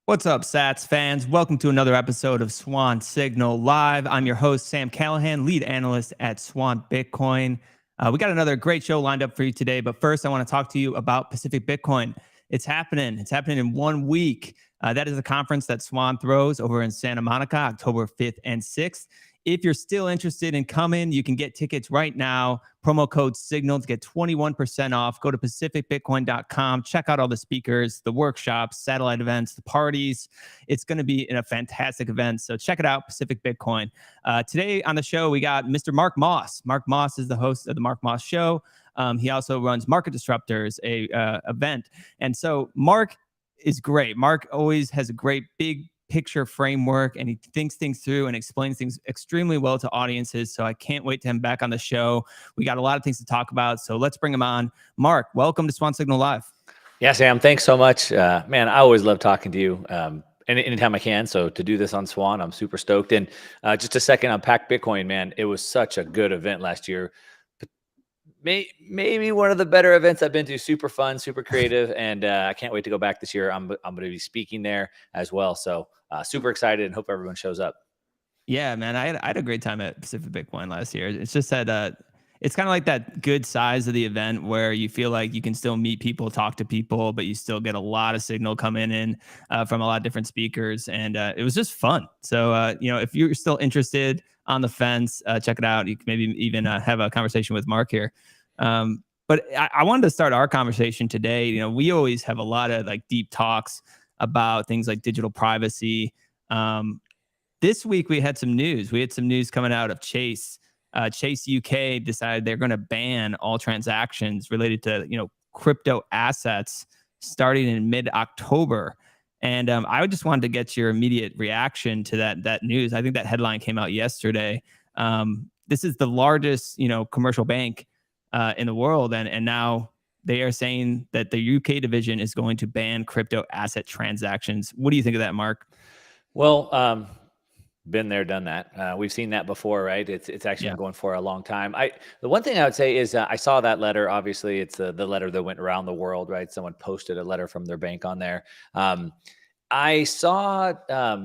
What's up, Sats fans? Welcome to another episode of Swan Signal Live. I'm your host, Sam Callahan, lead analyst at Swan Bitcoin. We got another great show lined up for you today, but first I want to talk to you about Pacific Bitcoin. It's happening. It's happening in 1 week. That is a conference that Swan throws over in Santa Monica, October 5th and 6th. If you're still interested in coming, you can get tickets right now. Promo code SIGNAL to get 21% off. Go to pacificbitcoin.com. Check out all the speakers, the workshops, satellite events, the parties. It's going to be a fantastic event. So check it out, Pacific Bitcoin. Today on the show, we got Mr. Mark Moss. Mark Moss is the host of the Mark Moss Show. He also runs Market Disruptors, a event. And so Mark is great. Mark always has a great big picture framework, and he thinks things through and explains things extremely well to audiences. So I can't wait to have him back on the show. We got a lot of things to talk about, so let's bring him on. Mark, welcome to Swan Signal Live. Yeah, Sam, thanks so much. Man, I always love talking to you anytime I can. So to do this on Swan, I'm super stoked. And just a second on Pack Bitcoin, man, it was such a good event last year. Maybe one of the better events I've been to. Super fun, super creative, and I can't wait to go back this year. I'm going to be speaking there as well. So super excited and hope everyone shows up. Yeah, man, I had a great time at Pacific Bitcoin last year. It's just that it's kind of like that good size of the event where you feel like you can still meet people, talk to people, but you still get a lot of signal coming in from a lot of different speakers, and it was just fun. So if you're still interested, on the fence, check it out. You can maybe even have a conversation with Mark here. But I wanted to start our conversation today. We always have a lot of like deep talks about things like digital privacy. This week we had some news. We had some news coming out of Chase. Chase UK decided they're going to ban all transactions related to crypto assets starting in mid-October. And I just wanted to get your immediate reaction to that news. I think that headline came out yesterday. This is the largest commercial bank in the world, and now they are saying that the UK division is going to ban crypto asset transactions. What do you think of that, Mark? Well, been there, done that. We've seen that before, right? It's actually been going for a long time. The one thing I would say is I saw that letter. Obviously, it's the letter that went around the world, right? Someone posted a letter from their bank on there. I saw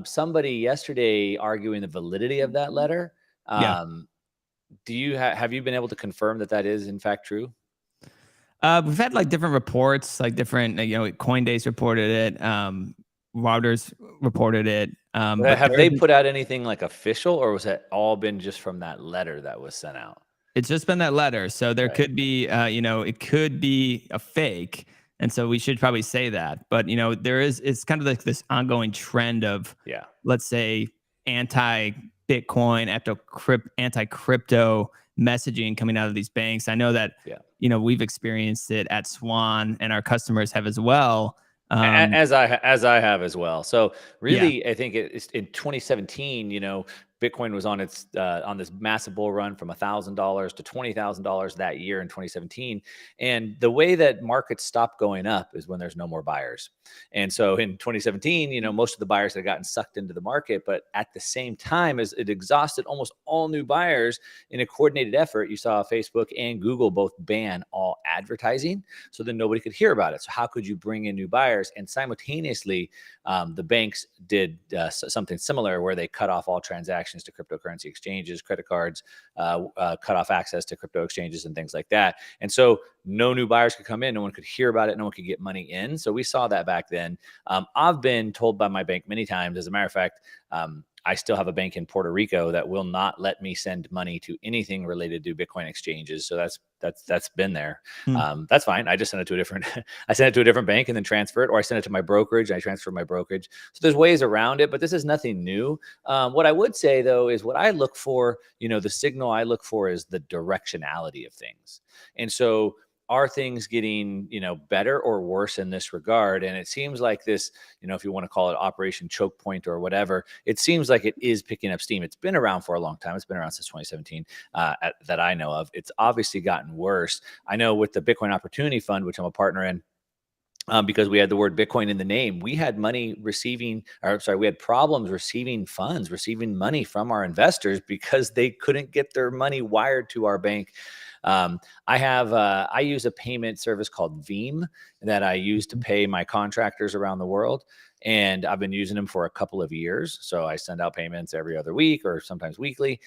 somebody yesterday arguing the validity of that letter. Do you have you been able to confirm that is in fact true? We've had like different reports, like different, Coinbase reported it. Reuters reported it. But have they put out anything like official, or was it all been just from that letter that was sent out? It's just been that letter. So there could be, it could be a fake. And so we should probably say that. But, it's kind of like this ongoing trend of, let's say, anti-Bitcoin, anti-crypto messaging coming out of these banks. I know that, we've experienced it at Swan, and our customers have as well. As I have as well. So really, I think it's in 2017, Bitcoin was on its on this massive bull run from $1,000 to $20,000 that year in 2017. And the way that markets stop going up is when there's no more buyers. And so in 2017, most of the buyers had gotten sucked into the market, but at the same time as it exhausted almost all new buyers in a coordinated effort, you saw Facebook and Google both ban all advertising. So then nobody could hear about it. So how could you bring in new buyers? And simultaneously, the banks did something similar where they cut off all transactions to cryptocurrency exchanges, credit cards, cut off access to crypto exchanges and things like that. And so no new buyers could come in. No one could hear about it. No one could get money in. So we saw that back then. I've been told by my bank many times, as a matter of fact, I still have a bank in Puerto Rico that will not let me send money to anything related to Bitcoin exchanges. So that's been there. That's fine. I just send it to a different bank and then transfer it, or I send it to my brokerage. And I transfer my brokerage. So there's ways around it, but this is nothing new. What I would say though is what I look for, the signal I look for is the directionality of things. And so are things getting, better or worse in this regard? And it seems like this, if you want to call it Operation Choke Point or whatever, it seems like it is picking up steam. It's been around for a long time. It's been around since 2017 that I know of. It's obviously gotten worse. I know with the Bitcoin Opportunity Fund, which I'm a partner in, because we had the word Bitcoin in the name, we had we had problems receiving money from our investors because they couldn't get their money wired to our bank I use a payment service called Veeam that I use to pay my contractors around the world. And I've been using them for a couple of years. So I send out payments every other week or sometimes weekly.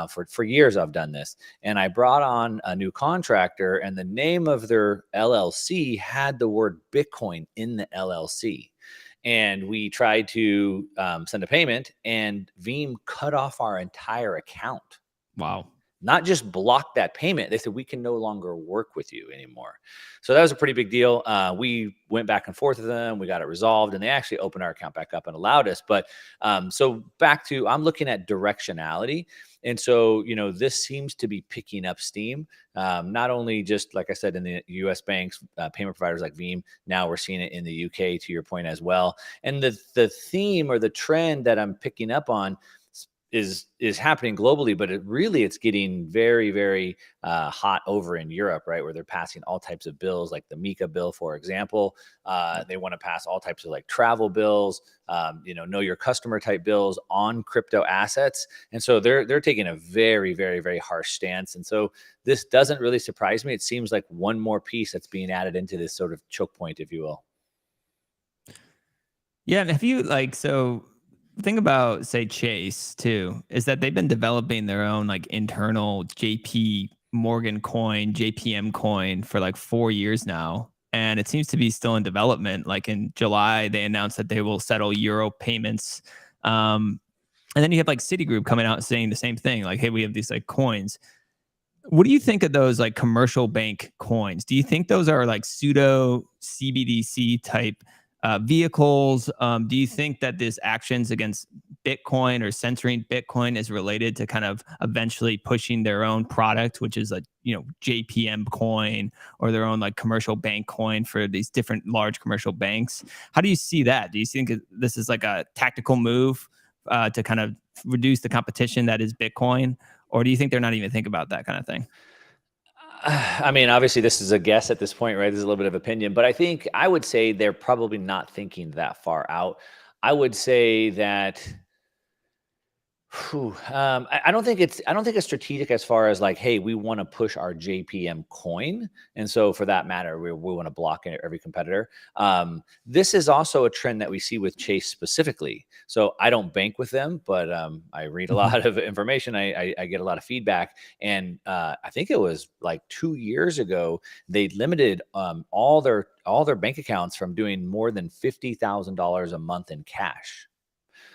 For years, I've done this. And I brought on a new contractor, and the name of their LLC had the word Bitcoin in the LLC. And we tried to send a payment, and Veeam cut off our entire account. Wow. Not just block that payment. They said, we can no longer work with you anymore. So that was a pretty big deal. We went back and forth with them. We got it resolved, and they actually opened our account back up and allowed us. But so back to, I'm looking at directionality. And so, this seems to be picking up steam. Not only just, like I said, in the US banks, payment providers like Veeam, now we're seeing it in the UK, to your point as well. And the theme or the trend that I'm picking up on is happening globally, but it's getting very, very hot over in Europe, right? Where they're passing all types of bills, like the Mika bill, for example. They want to pass all types of like travel bills, know your customer type bills on crypto assets. And so they're taking a very, very, very harsh stance. And so this doesn't really surprise me. It seems like one more piece that's being added into this sort of choke point, if you will. Yeah. And if you so the thing about, say, Chase too, is that they've been developing their own like internal JP Morgan coin, JPM coin for like 4 years now. And it seems to be still in development. Like in July, they announced that they will settle euro payments. And then you have like Citigroup coming out saying the same thing, like, hey, we have these like coins. What do you think of those like commercial bank coins? Do you think those are like pseudo CBDC type vehicles? Do you think that this actions against Bitcoin or censoring Bitcoin is related to kind of eventually pushing their own product, which is a JPM coin, or their own like commercial bank coin for these different large commercial banks? How do you see that? Do you think this is like a tactical move to kind of reduce the competition that is Bitcoin? Or do you think they're not even thinking about that kind of thing? I mean, obviously, this is a guess at this point, right? This is a little bit of opinion, but I would say they're probably not thinking that far out. I would say that I don't think it's strategic as far as like, hey, we want to push our JPM coin, and so for that matter, we want to block every competitor. This is also a trend that we see with Chase specifically. So I don't bank with them, but I read a Mhm. lot of information. I get a lot of feedback, and I think it was like 2 years ago they limited all their bank accounts from doing more than $50,000 a month in cash.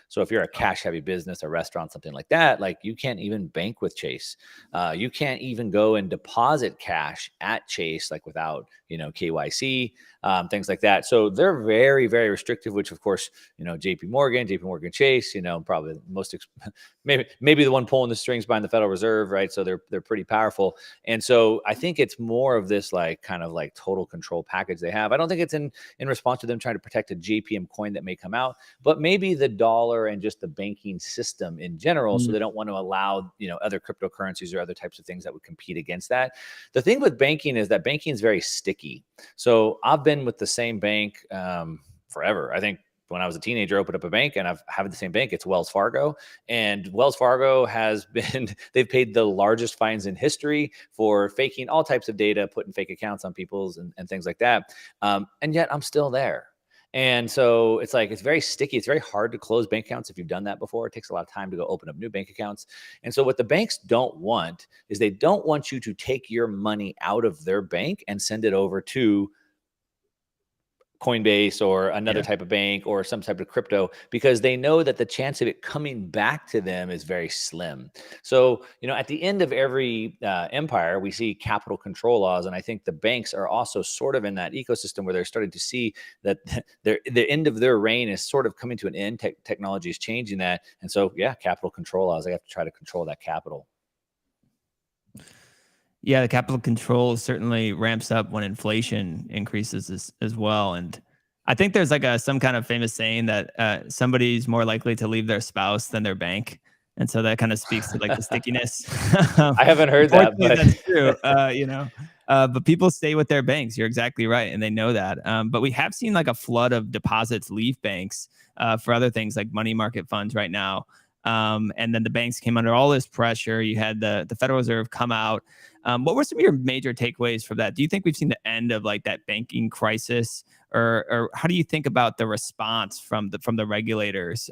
So if you're a cash heavy business, a restaurant, something like that, like you can't even bank with Chase. You can't even go and deposit cash at Chase, like without, KYC, things like that. So they're very, very restrictive, which of course, JP Morgan Chase, probably the most, maybe the one pulling the strings behind the Federal Reserve, right? So they're pretty powerful. And so I think it's more of this like kind of like total control package they have. I don't think it's in response to them trying to protect a JPM coin that may come out, but maybe the dollar and just the banking system in general. So Mm. they don't want to allow, other cryptocurrencies or other types of things that would compete against that. The thing with banking is that banking is very sticky. So I've been with the same bank forever. I think when I was a teenager, I opened up a bank, and I've had the same bank. It's Wells Fargo. And Wells Fargo they've paid the largest fines in history for faking all types of data, putting fake accounts on people's and things like that. And yet I'm still there. And so it's like, it's very sticky. It's very hard to close bank accounts if you've done that before. It takes a lot of time to go open up new bank accounts. And so what the banks don't want is they don't want you to take your money out of their bank and send it over to Coinbase or another Yeah. type of bank or some type of crypto, because they know that the chance of it coming back to them is very slim. So, at the end of every empire, we see capital control laws. And I think the banks are also sort of in that ecosystem where they're starting to see that the end of their reign is sort of coming to an end. Technology is changing that. And so, yeah, capital control laws, they have to try to control that capital. Yeah, the capital control certainly ramps up when inflation increases as well. And I think there's like some kind of famous saying that somebody's more likely to leave their spouse than their bank. And so that kind of speaks to like the stickiness. I haven't heard that, Unfortunately, but that's true. But people stay with their banks. You're exactly right, and they know that. But we have seen like a flood of deposits leave banks for other things like money market funds right now. And then the banks came under all this pressure. You had the Federal Reserve come out. What were some of your major takeaways from that? Do you think we've seen the end of like that banking crisis, or how do you think about the response from the regulators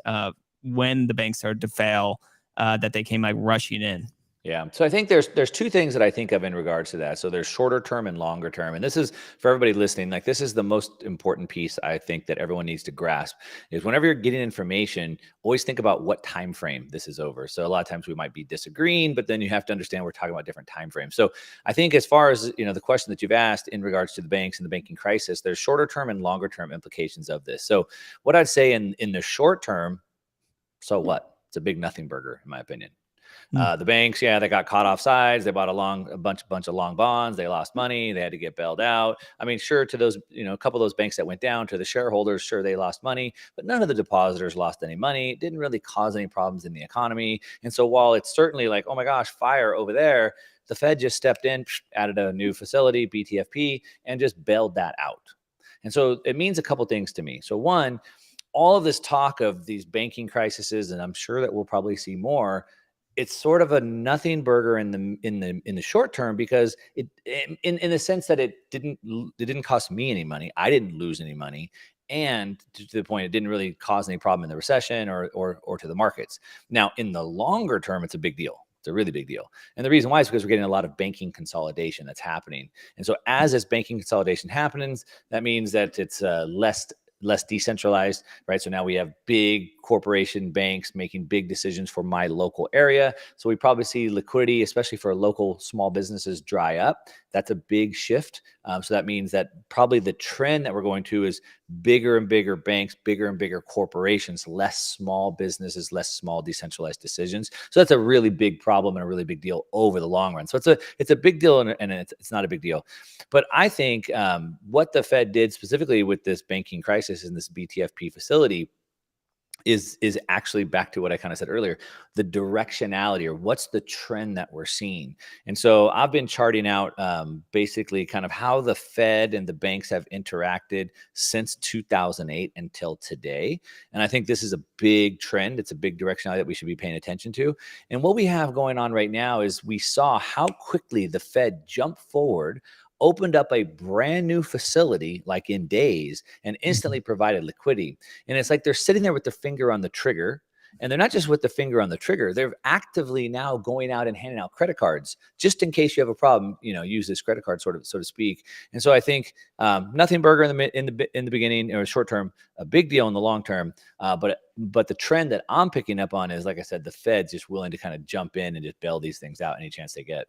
when the banks started to fail, that they came like rushing in? Yeah. So I think there's two things that I think of in regards to that. So there's shorter term and longer term. And this is for everybody listening, like this is the most important piece I think that everyone needs to grasp is whenever you're getting information, always think about what time frame this is over. So a lot of times we might be disagreeing, but then you have to understand we're talking about different time frames. So I think as far as, the question that you've asked in regards to the banks and the banking crisis, there's shorter term and longer term implications of this. So what I'd say in the short term, so what? It's a big nothing burger, in my opinion. Mm. The banks, yeah, they got caught off sides. They bought a bunch of long bonds. They lost money. They had to get bailed out. I mean, sure, to those, a couple of those banks that went down, to the shareholders, sure, they lost money, but none of the depositors lost any money. It didn't really cause any problems in the economy. And so while it's certainly like, oh my gosh, fire over there, the Fed just stepped in, added a new facility, BTFP, and just bailed that out. And so it means a couple things to me. So one, all of this talk of these banking crises, and I'm sure that we'll probably see more, it's sort of a nothing burger in the short term because it in the sense that it didn't cost me any money. I didn't lose any money. And to the point, it didn't really cause any problem in the recession or to the markets. Now, in the longer term, it's a big deal. It's a really big deal. And the reason why is because we're getting a lot of banking consolidation that's happening. And so as this banking consolidation happens, that means that it's less decentralized, right? So now we have big corporation banks making big decisions for my local area. So we probably see liquidity, especially for local small businesses, dry up. That's a big shift. So that means that probably the trend that we're going to is bigger and bigger banks, bigger and bigger corporations, less small businesses, less small decentralized decisions. So that's a really big problem and a really big deal over the long run. So it's a big deal and it's not a big deal. But I think what the Fed did specifically with this banking crisis and this BTFP facility is actually back to what I kind of said earlier, the directionality or what's the trend that we're seeing. And so I've been charting out basically kind of how the Fed and the banks have interacted since 2008 until today. And I think this is a big trend. It's a big directionality that we should be paying attention to. And what we have going on right now is we saw how quickly the Fed jumped forward, opened up a brand new facility like in days and instantly provided liquidity. And it's like they're sitting there with their finger on the trigger. And they're not just with the finger on the trigger, they're actively now going out and handing out credit cards just in case you have a problem, use this credit card sort of, so to speak. And so I think nothing burger in the beginning or short term, a big deal in the long term. But the trend that I'm picking up on is, like I said, the Fed's just willing to kind of jump in and just bail these things out any chance they get.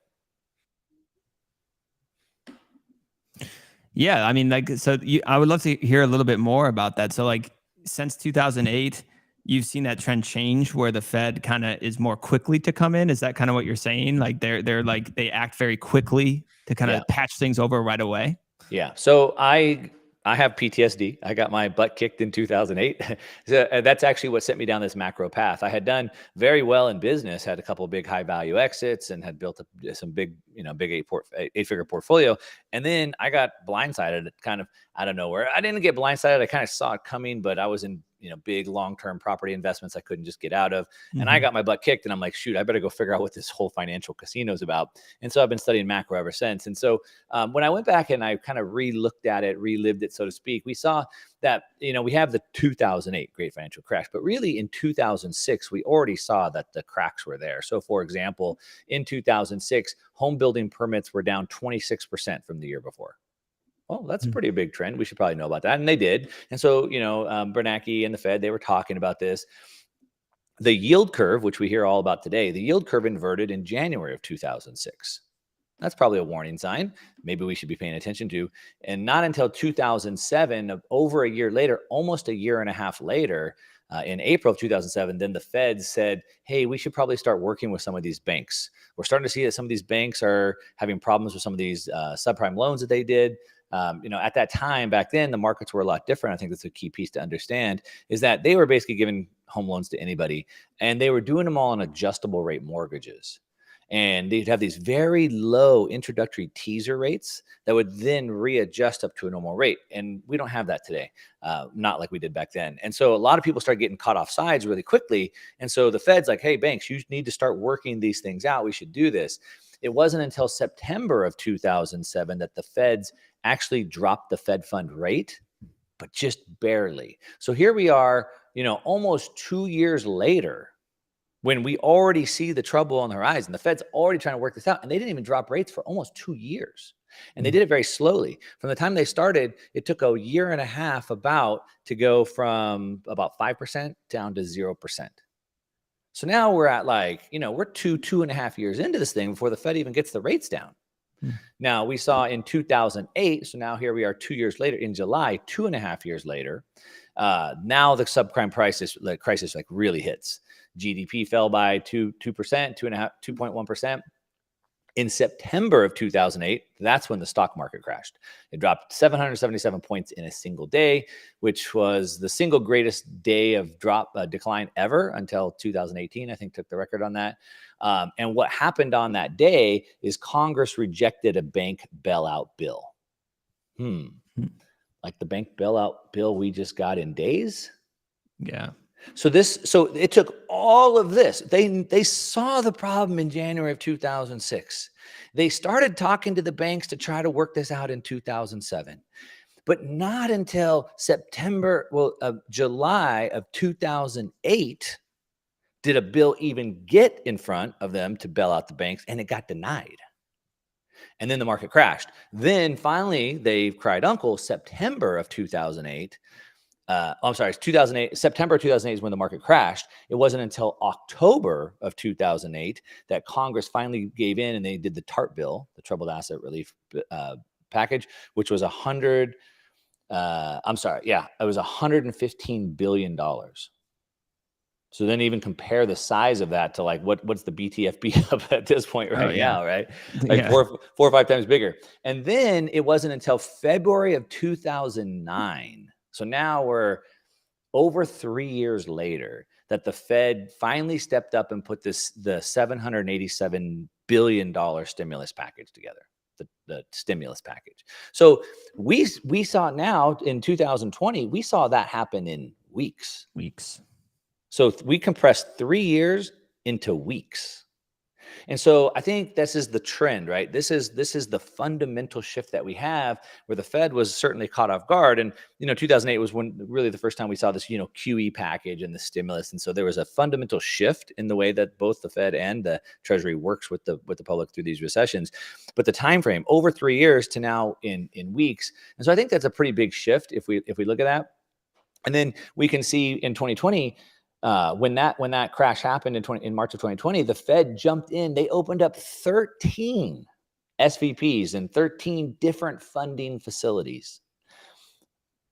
Yeah, I mean, like, so I would love to hear a little bit more about that. So, like, since 2008, you've seen that trend change where the Fed kind of is more quickly to come in. Is that kind of what you're saying? Like, they're like they act very quickly to kind Yeah. of patch things over right away. Yeah. So I have PTSD. I got my butt kicked in 2008. So that's actually what sent me down this macro path. I had done very well in business, had a couple of big high value exits, and had built up some big, big eight-figure portfolio. And then I got blindsided kind of out of nowhere. I didn't get blindsided. I kind of saw it coming, but I was in big long-term property investments I couldn't just get out of. And I got my butt kicked and I'm like, shoot, I better go figure out what this whole financial casino is about. And so I've been studying macro ever since. And so when I went back and I kind of re-looked at it, relived it, so to speak, we saw that, we have the 2008 great financial crash, but really in 2006, we already saw that the cracks were there. So for example, in 2006, home building permits were down 26% from the year before. Oh, that's a pretty big trend. We should probably know about that. And they did. And so, Bernanke and the Fed, they were talking about this. The yield curve, which we hear all about today, the yield curve inverted in January of 2006. That's probably a warning sign. Maybe we should be paying attention to. And not until 2007, over a year later, almost a year and a half later, in April of 2007, then the Fed said, hey, we should probably start working with some of these banks. We're starting to see that some of these banks are having problems with some of these subprime loans that they did. At that time back then, the markets were a lot different. I think that's a key piece to understand is that they were basically giving home loans to anybody and they were doing them all on adjustable rate mortgages. And they'd have these very low introductory teaser rates that would then readjust up to a normal rate. And we don't have that today, not like we did back then. And so a lot of people start getting caught off sides really quickly. And so the Fed's like, hey, banks, you need to start working these things out. We should do this. it wasn't until September of 2007 that the feds actually dropped the Fed fund rate, but just barely. So here we are, almost 2 years later, when we already see the trouble on the horizon. The Fed's already trying to work this out, and they didn't even drop rates for almost 2 years. And they did it very slowly. From the time they started, it took a year and a half to go from about 5% down to 0%. So now we're at we're 2.5 years into this thing before the Fed even gets the rates down. Now we saw in 2008, so now here we are 2 years later in July, 2.5 years later. Now the subprime crisis really hits. GDP fell by 2%, 2.1%. In September of 2008, that's when the stock market crashed. It dropped 777 points in a single day, which was the single greatest day of decline ever until 2018, I think took the record on that. And what happened on that day is Congress rejected a bank bailout bill. Like the bank bailout bill we just got in days? Yeah. So it took all of this. They saw the problem in January of 2006. They started talking to the banks to try to work this out in 2007, but not until July of 2008 did a bill even get in front of them to bail out the banks, and it got denied. And then the market crashed. Then finally, they cried uncle. September of 2008. I'm sorry, 2008. September 2008 is when the market crashed. It wasn't until October of 2008 that Congress finally gave in and they did the TARP bill, the Troubled Asset Relief Package, which was it was $115 billion. So then even compare the size of that to what's the BTFP up at this point now, right? Like 4 or 5 times bigger. And then it wasn't until February of 2009. So now we're over 3 years later that the Fed finally stepped up and put the $787 billion stimulus package together, the stimulus package. So we saw now in 2020, we saw that happen in weeks. So we compressed 3 years into weeks. And so I think this is the trend, right? This is the fundamental shift that we have, where the Fed was certainly caught off guard. And 2008 was really the first time we saw this QE package and the stimulus. And so there was a fundamental shift in the way that both the Fed and the Treasury works with the public through these recessions. But the time frame over 3 years to now in weeks. And so I think that's a pretty big shift if we look at that. And then we can see in 2020. When that crash happened in March of 2020, the Fed jumped in. They opened up 13 SVPs and 13 different funding facilities,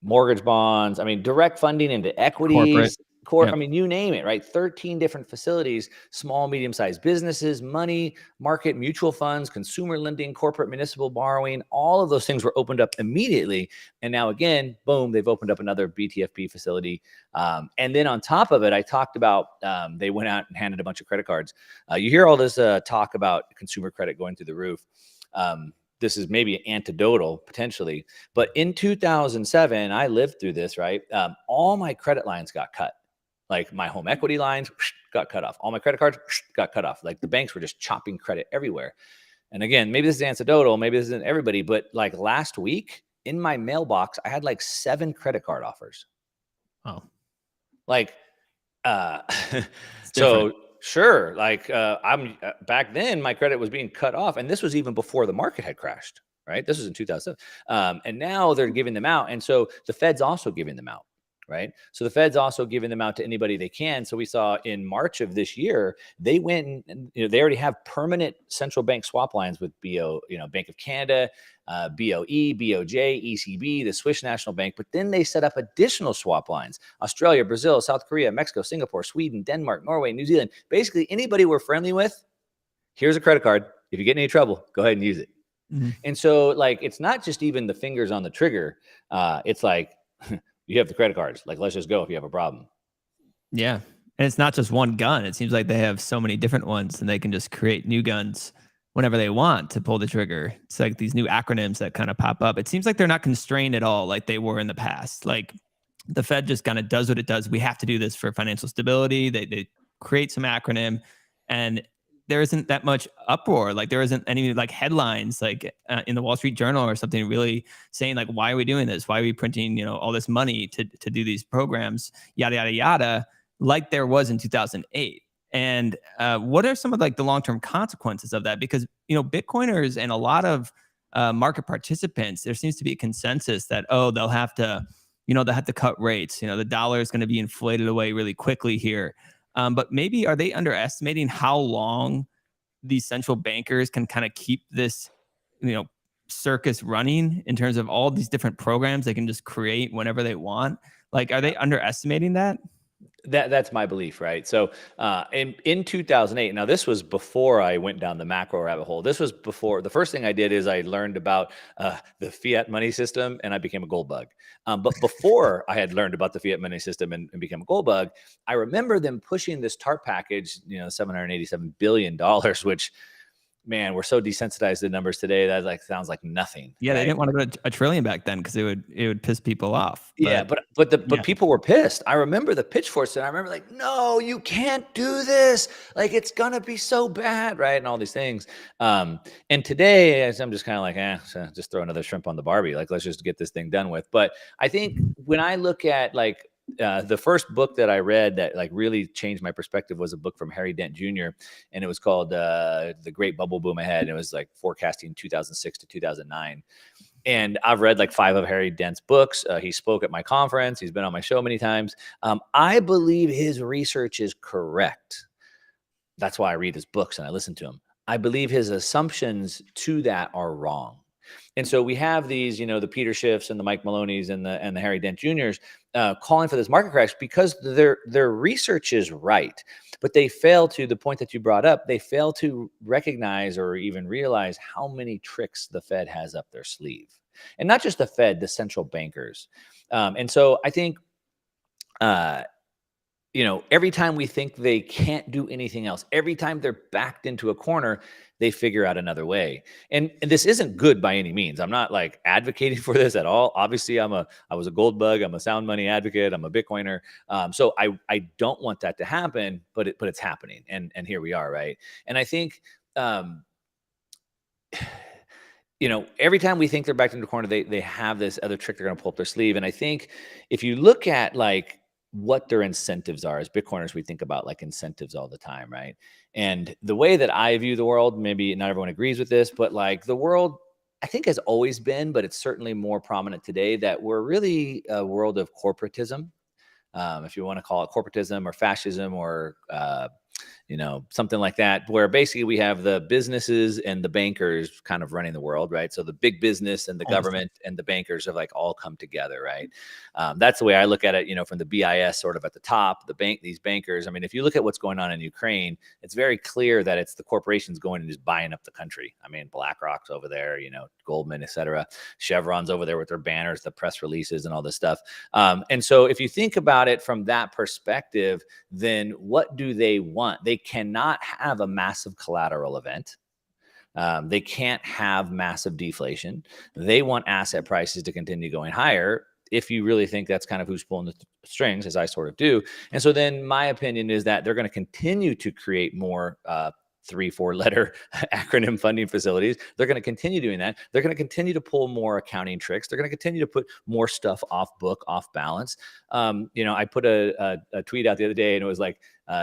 mortgage bonds. I mean, direct funding into equities, I mean, you name it, right? 13 different facilities, small, medium-sized businesses, money market, mutual funds, consumer lending, corporate municipal borrowing. All of those things were opened up immediately. And now again, boom, they've opened up another BTFP facility. And then on top of it, I talked about they went out and handed a bunch of credit cards. You hear all this talk about consumer credit going through the roof. This is maybe anecdotal potentially, but in 2007, I lived through this, right? All my credit lines got cut. Like my home equity lines got cut off. All my credit cards got cut off. Like the banks were just chopping credit everywhere. And again, maybe this is anecdotal, maybe this isn't everybody, but like last week in my mailbox, I had like 7 credit card offers. Oh, like, so sure. Like, I'm back then my credit was being cut off, and this was even before the market had crashed, right? This was in 2007. And now they're giving them out. And so the Fed's also giving them out. Right. So the Fed's also giving them out to anybody they can. So we saw in March of this year, they went and they already have permanent central bank swap lines with Bank of Canada, BOE, BOJ, ECB, the Swiss National Bank. But then they set up additional swap lines: Australia, Brazil, South Korea, Mexico, Singapore, Sweden, Denmark, Norway, New Zealand. Basically, anybody we're friendly with, here's a credit card. If you get in any trouble, go ahead and use it. Mm-hmm. And so it's not just even the fingers on the trigger. It's like, you have the credit cards. Like, let's just go if you have a problem. Yeah. And it's not just one gun. It seems like they have so many different ones, and they can just create new guns whenever they want to pull the trigger. It's like these new acronyms that kind of pop up. It seems like they're not constrained at all like they were in the past. Like the Fed just kind of does what it does. We have to do this for financial stability. They create some acronym, and there isn't that much uproar. Like there isn't any like headlines like in the Wall Street Journal or something really saying like, why are we doing this? Why are we printing, all this money to do these programs, yada, yada, yada, like there was in 2008. And what are some of like the long-term consequences of that? Because, Bitcoiners and a lot of market participants, there seems to be a consensus that, they'll have to, they'll have to cut rates. The dollar is going to be inflated away really quickly here. But maybe are they underestimating how long these central bankers can kind of keep this, circus running in terms of all these different programs they can just create whenever they want? Like, are they underestimating that? That's my belief, right? So in 2008, now this was before I went down the macro rabbit hole. This was before the first thing I did is I learned about the fiat money system, and I became a gold bug. But before I had learned about the fiat money system and became a gold bug, I remember them pushing this TARP package, $787 billion, which, man, we're so desensitized to numbers today that like sounds like nothing. Yeah, right? they didn't want to go to a trillion back then because it would piss people off. Yeah, but people were pissed. I remember the pitchforks, and I remember like, no, you can't do this. Like it's gonna be so bad, right? And all these things. And today, I'm just kind of like, so just throw another shrimp on the Barbie. Like let's just get this thing done with. But I think when I look at like the first book that I read that like really changed my perspective was a book from Harry Dent Jr. and it was called The Great Bubble Boom Ahead. And it was like forecasting 2006 to 2009. And I've read like 5 of Harry Dent's books. He spoke at my conference. He's been on my show many times. I believe his research is correct. That's why I read his books and I listen to him. I believe his assumptions to that are wrong. And so we have these, the Peter Schiffs and the Mike Maloney's and the Harry Dent Juniors calling for this market crash because their research is right, but they fail to the point that you brought up. They fail to recognize or even realize how many tricks the Fed has up their sleeve, and not just the Fed, the central bankers. And so I think, every time we think they can't do anything else, every time they're backed into a corner, they figure out another way. And this isn't good by any means. I'm not like advocating for this at all. Obviously, I was a gold bug. I'm a sound money advocate. I'm a Bitcoiner. So I don't want that to happen, but it's happening. And here we are, right? And I think, every time we think they're backed into the corner, they have this other trick they're going to pull up their sleeve. And I think if you look at like what their incentives are as Bitcoiners, we think about like incentives all the time, right? And the way that I view the world, maybe not everyone agrees with this, but like the world, I think has always been, but it's certainly more prominent today that we're really a world of corporatism. If you want to call it corporatism or fascism or, something like that, where basically we have the businesses and the bankers kind of running the world, right? So the big business and the government and the bankers have like all come together, right? That's the way I look at it, from the BIS sort of at the top, these bankers. I mean, if you look at what's going on in Ukraine, it's very clear that it's the corporations going and just buying up the country. I mean, BlackRock's over there, Goldman, et cetera. Chevron's over there with their banners, the press releases and all this stuff. And so if you think about it from that perspective, then what do they want? They cannot have a massive collateral event. They can't have massive deflation. They want asset prices to continue going higher. If you really think that's kind of who's pulling the strings, as I sort of do. And so then my opinion is that they're going to continue to create more 3-4 letter acronym funding facilities. They're going to continue doing that. They're going to continue to pull more accounting tricks. They're going to continue to put more stuff off book, off balance. I put a tweet out the other day and it was like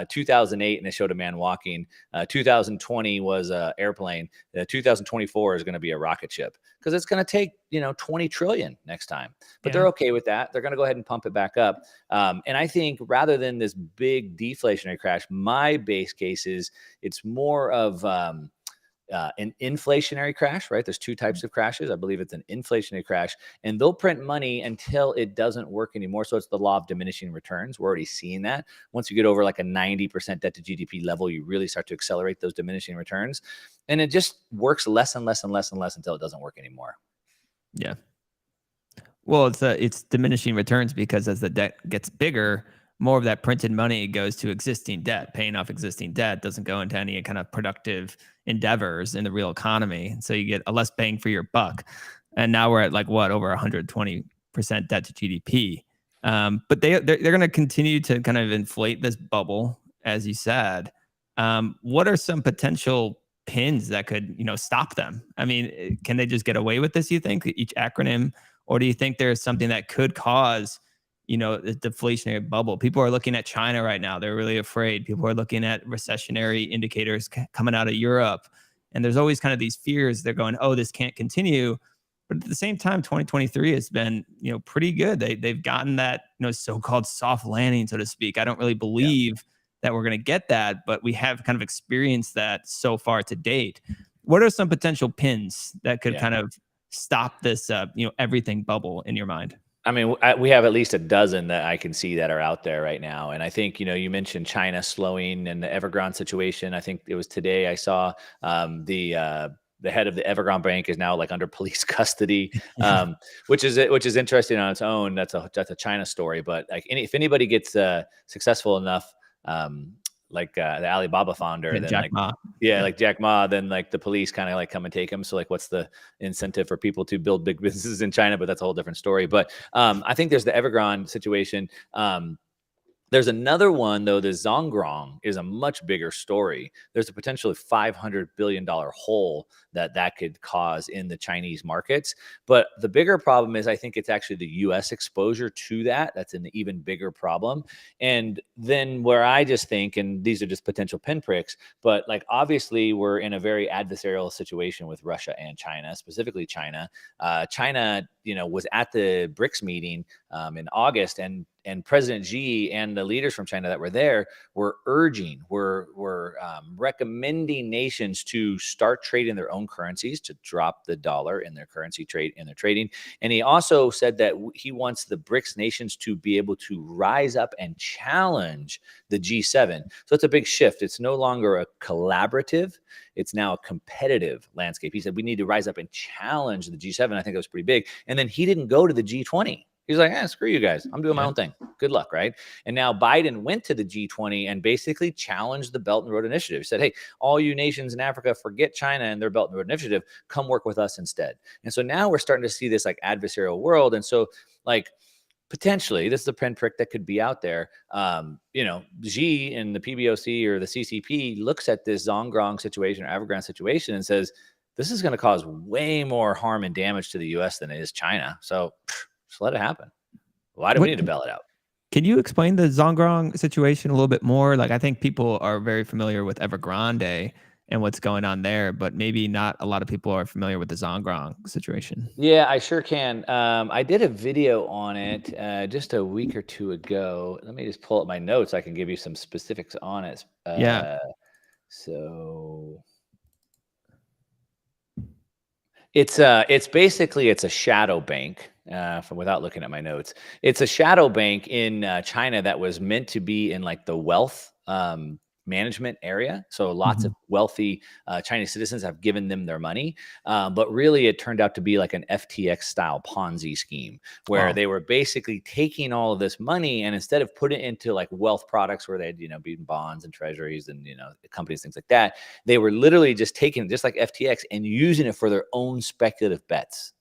2008 and it showed a man walking. 2020 was an airplane. 2024 is going to be a rocket ship because it's going to take 20 trillion next time. But they're okay with that. They're going to go ahead and pump it back up. And I think rather than this big deflationary crash, my base case is it's more of an inflationary crash, right? There's 2 types of crashes. I believe it's an inflationary crash, and they'll print money until it doesn't work anymore. So it's the law of diminishing returns. We're already seeing that. Once you get over like a 90% debt to GDP level, you really start to accelerate those diminishing returns. And it just works less and less and less and less until it doesn't work anymore. Yeah. Well, it's diminishing returns because as the debt gets bigger, more of that printed money goes to existing debt. Paying off existing debt doesn't go into any kind of productive endeavors in the real economy. So you get a less bang for your buck. And now we're at like over 120% debt to GDP. But they're going to continue to kind of inflate this bubble, as you said. What are some potential pins that could, stop them? I mean, can they just get away with this, you think, each acronym? Or do you think there's something that could cause, a deflationary bubble? People are looking at China right now. They're really afraid. People are looking at recessionary indicators coming out of Europe. And there's always kind of these fears. They're going, oh, this can't continue. But at the same time, 2023 has been, pretty good. They've gotten that, so-called soft landing, so to speak. I don't really Yeah. believe that we're going to get that, but we have kind of experienced that so far to date. What are some potential pins that could Yeah. kind of stop this, everything bubble in your mind? I mean, we have at least a dozen that I can see that are out there right now. And I think, you mentioned China slowing and the Evergrande situation. I think it was today I saw the head of the Evergrande Bank is now like under police custody, Yeah. which is interesting on its own. That's a China story. But like if anybody gets successful enough, like the Alibaba founder, Yeah, then Jack like Ma. yeah, Yeah. like Jack Ma, then like the police kind of like come and take him. So like, what's the incentive for people to build big businesses in China? But that's a whole different story. But I think there's the Evergrande situation. There's another one, though. The Zongrong is a much bigger story. There's a potentially $500 billion hole that could cause in the Chinese markets. But the bigger problem is I think it's actually the US exposure to that. That's an even bigger problem. And then where I just think, and these are just potential pinpricks, but like obviously we're in a very adversarial situation with Russia and China, specifically China. China, was at the BRICS meeting in August, and President Xi and the leaders from China that were there were recommending nations to start trading their own currencies, to drop the dollar in their currency trade in their trading. And he also said that he wants the BRICS nations to be able to rise up and challenge the G7. So it's a big shift. It's no longer a collaborative. It's now a competitive landscape. He said we need to rise up and challenge the G7. I think that was pretty big. And then he didn't go to the G20. He's like, screw you guys. I'm doing my own thing. Good luck, right? And now Biden went to the G20 and basically challenged the Belt and Road Initiative. He said, hey, all you nations in Africa, forget China and their Belt and Road Initiative. Come work with us instead. And so now we're starting to see this like adversarial world. And so like potentially this is a pinprick that could be out there. Xi and the PBOC or the CCP looks at this Zongrong situation or Evergrande situation and says, this is going to cause way more harm and damage to the US than it is China. So just let it happen. Why do we need to bail it out? Can you explain the Zongrong situation a little bit more? Like, I think people are very familiar with Evergrande and what's going on there, but maybe not a lot of people are familiar with the Zongrong situation. Yeah, I sure can. I did a video on it just a week or two ago. Let me just pull up my notes. I can give you some specifics on it. Yeah. So it's basically it's a shadow bank. From without looking at my notes, it's a shadow bank in China that was meant to be in like the wealth management area. So lots of wealthy Chinese citizens have given them their money, but really it turned out to be like an FTX style Ponzi scheme where they were basically taking all of this money and instead of putting it into like wealth products where they'd be in bonds and treasuries and companies, things like that, they were literally just taking it just like FTX and using it for their own speculative bets.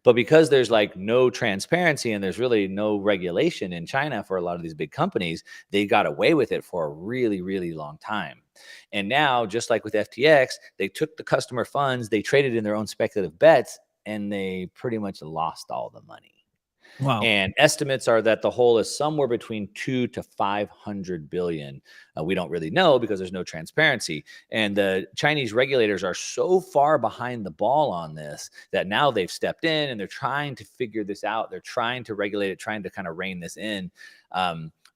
But because there's like no transparency and there's really no regulation in China for a lot of these big companies, they got away with it for a really, really long time. And now, just like with FTX, they took the customer funds, they traded in their own speculative bets, and they pretty much lost all the money. Wow. And estimates are that the hole is somewhere between 2 to 500 billion. We don't really know because there's no transparency. And the Chinese regulators are so far behind the ball on this that now they've stepped in and they're trying to figure this out. They're trying to regulate it, trying to kind of rein this in.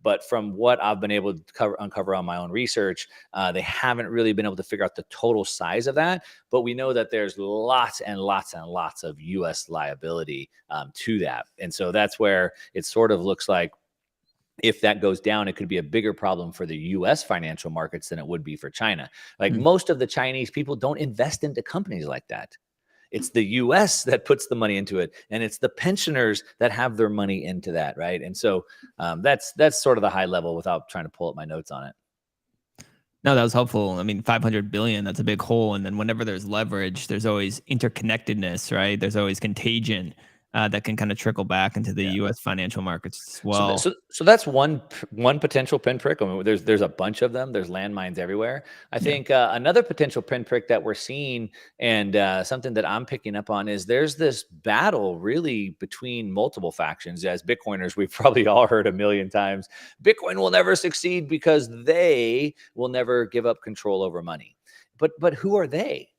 But from what I've been able to uncover on my own research, they haven't really been able to figure out the total size of that. But we know that there's lots and lots and lots of U.S. liability to that. And so that's where it sort of looks like if that goes down, it could be a bigger problem for the U.S. financial markets than it would be for China. Like most of the Chinese people don't invest into companies like that. It's the US that puts the money into it, and it's the pensioners that have their money into that, right? And so that's sort of the high level without trying to pull up my notes on it. No, that was helpful. I mean, 500 billion, that's a big hole. And then whenever there's leverage, there's always interconnectedness, right? There's always contagion. that can kind of trickle back into the Yeah. U.S. financial markets as So, well. so that's one potential pinprick. I mean, there's a bunch of them. There's landmines everywhere. I Yeah. think another potential pinprick that we're seeing, and something that I'm picking up on, is there's this battle really between multiple factions. As Bitcoiners, we've probably all heard a million times, Bitcoin will never succeed because they will never give up control over money. But who are they?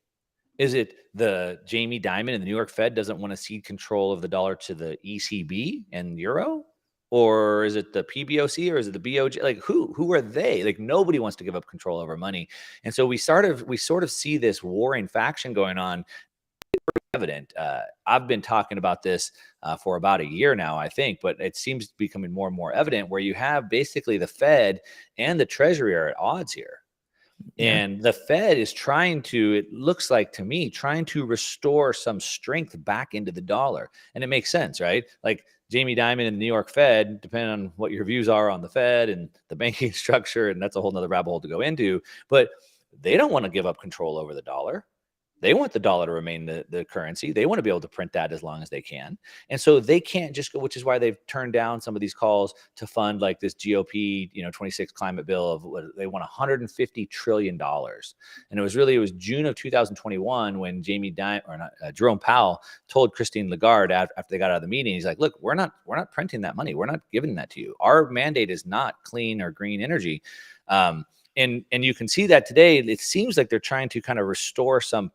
Is it the Jamie Dimon and the New York Fed doesn't want to cede control of the dollar to the ECB and euro? Or is it the PBOC, or is it the BOJ? Like who are they? Like nobody wants to give up control over money. And so we sort of see this warring faction going on. Evident. I've been talking about this for about a year now, I think, but it seems to be becoming more and more evident, where you have basically the Fed and the Treasury are at odds here. Yeah. And the Fed is trying to, it looks like to me, trying to restore some strength back into the dollar. And it makes sense, right? Like Jamie Dimon and the New York Fed, depending on what your views are on the Fed and the banking structure, and that's a whole nother rabbit hole to go into, but they don't want to give up control over the dollar. They want the dollar to remain the currency. They want to be able to print that as long as they can. And so they can't just go, which is why they've turned down some of these calls to fund like this GOP, 26 climate bill of what they want $150 trillion. And it was June of 2021 when Jerome Powell told Christine Lagarde after they got out of the meeting, he's like, look, we're not printing that money. We're not giving that to you. Our mandate is not clean or green energy. And you can see that today. It seems like they're trying to kind of restore some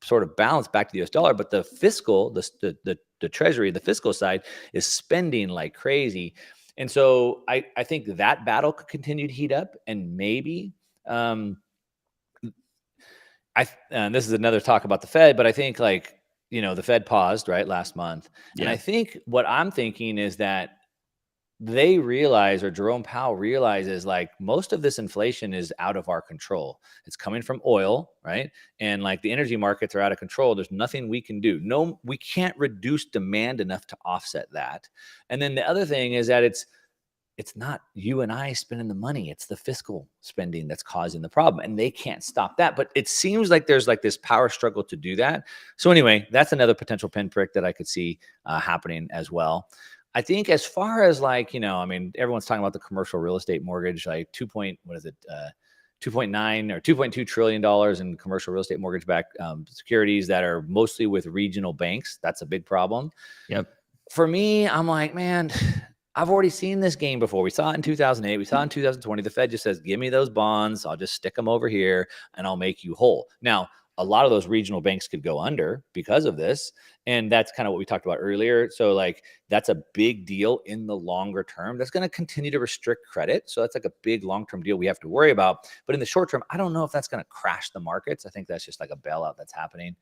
sort of balance back to the US dollar, but the fiscal, the treasury, the fiscal side is spending like crazy. And so I think that battle could continue to heat up, and maybe and this is another talk about the Fed, but I think the Fed paused right last month. And Yeah. I think what I'm thinking is that they realize, or Jerome Powell realizes, like most of this inflation is out of our control. It's coming from oil, right? And like the energy markets are out of control. There's nothing we can do. No, we can't reduce demand enough to offset that. And then the other thing is that it's not you and I spending the money. It's the fiscal spending that's causing the problem, and they can't stop that. But it seems like there's like this power struggle to do that. So anyway, that's another potential pinprick that I could see happening as well. I think as far as I mean, everyone's talking about the commercial real estate mortgage, like 2.9 or $2.2 trillion in commercial real estate mortgage backed securities that are mostly with regional banks. That's a big problem. Yep. For me, I'm like, man, I've already seen this game before. We saw it in 2008. We saw it in 2020. The Fed just says, give me those bonds. I'll just stick them over here and I'll make you whole. Now, a lot of those regional banks could go under because of this. And that's kind of what we talked about earlier. So like, that's a big deal in the longer term. That's going to continue to restrict credit. So that's like a big long-term deal we have to worry about. But in the short term, I don't know if that's going to crash the markets. I think that's just like a bailout that's happening.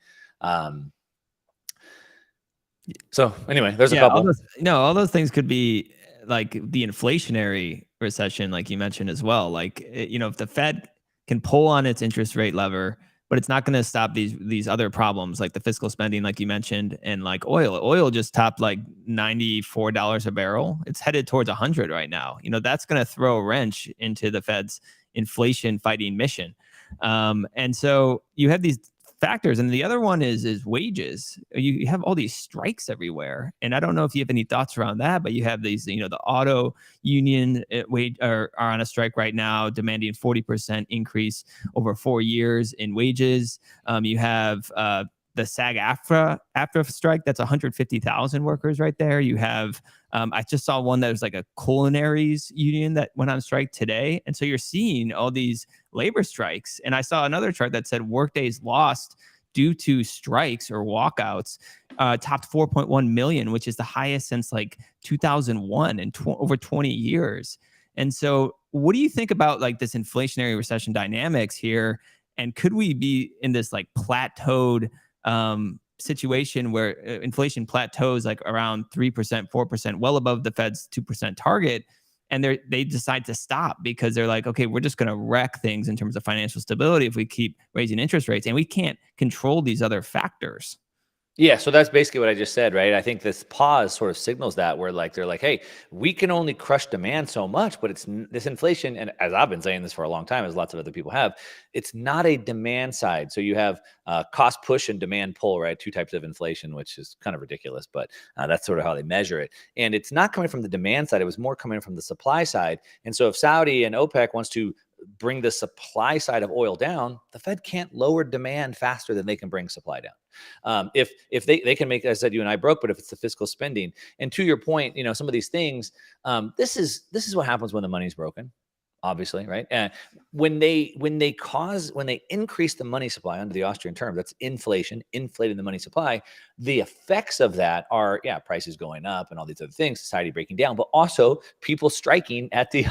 So anyway, there's a couple. All those things could be like the inflationary recession, like you mentioned as well. Like, if the Fed can pull on its interest rate lever, but it's not going to stop these other problems like the fiscal spending, like you mentioned, and like oil. Oil just topped like $94 a barrel. It's headed towards 100 right now. That's going to throw a wrench into the Fed's inflation fighting mission. And so you have these factors, and the other one is wages. You have all these strikes everywhere, and I don't know if you have any thoughts around that, but you have these, the auto union wage are on a strike right now, demanding 40% increase over 4 years in wages. You have the SAG-AFTRA strike. That's 150,000 workers right there. You have I just saw one that was like a culinaries union that went on strike today. And so you're seeing all these labor strikes. And I saw another chart that said workdays lost due to strikes or walkouts topped 4.1 million, which is the highest since like 2001 and over 20 years. And so what do you think about like this inflationary recession dynamics here? And could we be in this like plateaued situation where inflation plateaus like around 3%, 4%, well above the Fed's 2% target, and they decide to stop because they're like, okay, we're just going to wreck things in terms of financial stability if we keep raising interest rates, and we can't control these other factors? Yeah, so that's basically what I just said, right? I think this pause sort of signals that where like they're like, hey, we can only crush demand so much, but this inflation, and as I've been saying this for a long time, as lots of other people have, it's not a demand side. So you have cost push and demand pull, right? Two types of inflation, which is kind of ridiculous, but that's sort of how they measure it. And it's not coming from the demand side; it was more coming from the supply side. And so if Saudi and OPEC wants to bring the supply side of oil down, the Fed can't lower demand faster than they can bring supply down. If they can make, as I said, you and I broke, but if it's the fiscal spending, and to your point, some of these things, this is what happens when the money's broken, obviously, right? And when they increase the money supply under the Austrian term, that's inflation, inflating the money supply. The effects of that are, prices going up and all these other things, society breaking down, but also people striking at the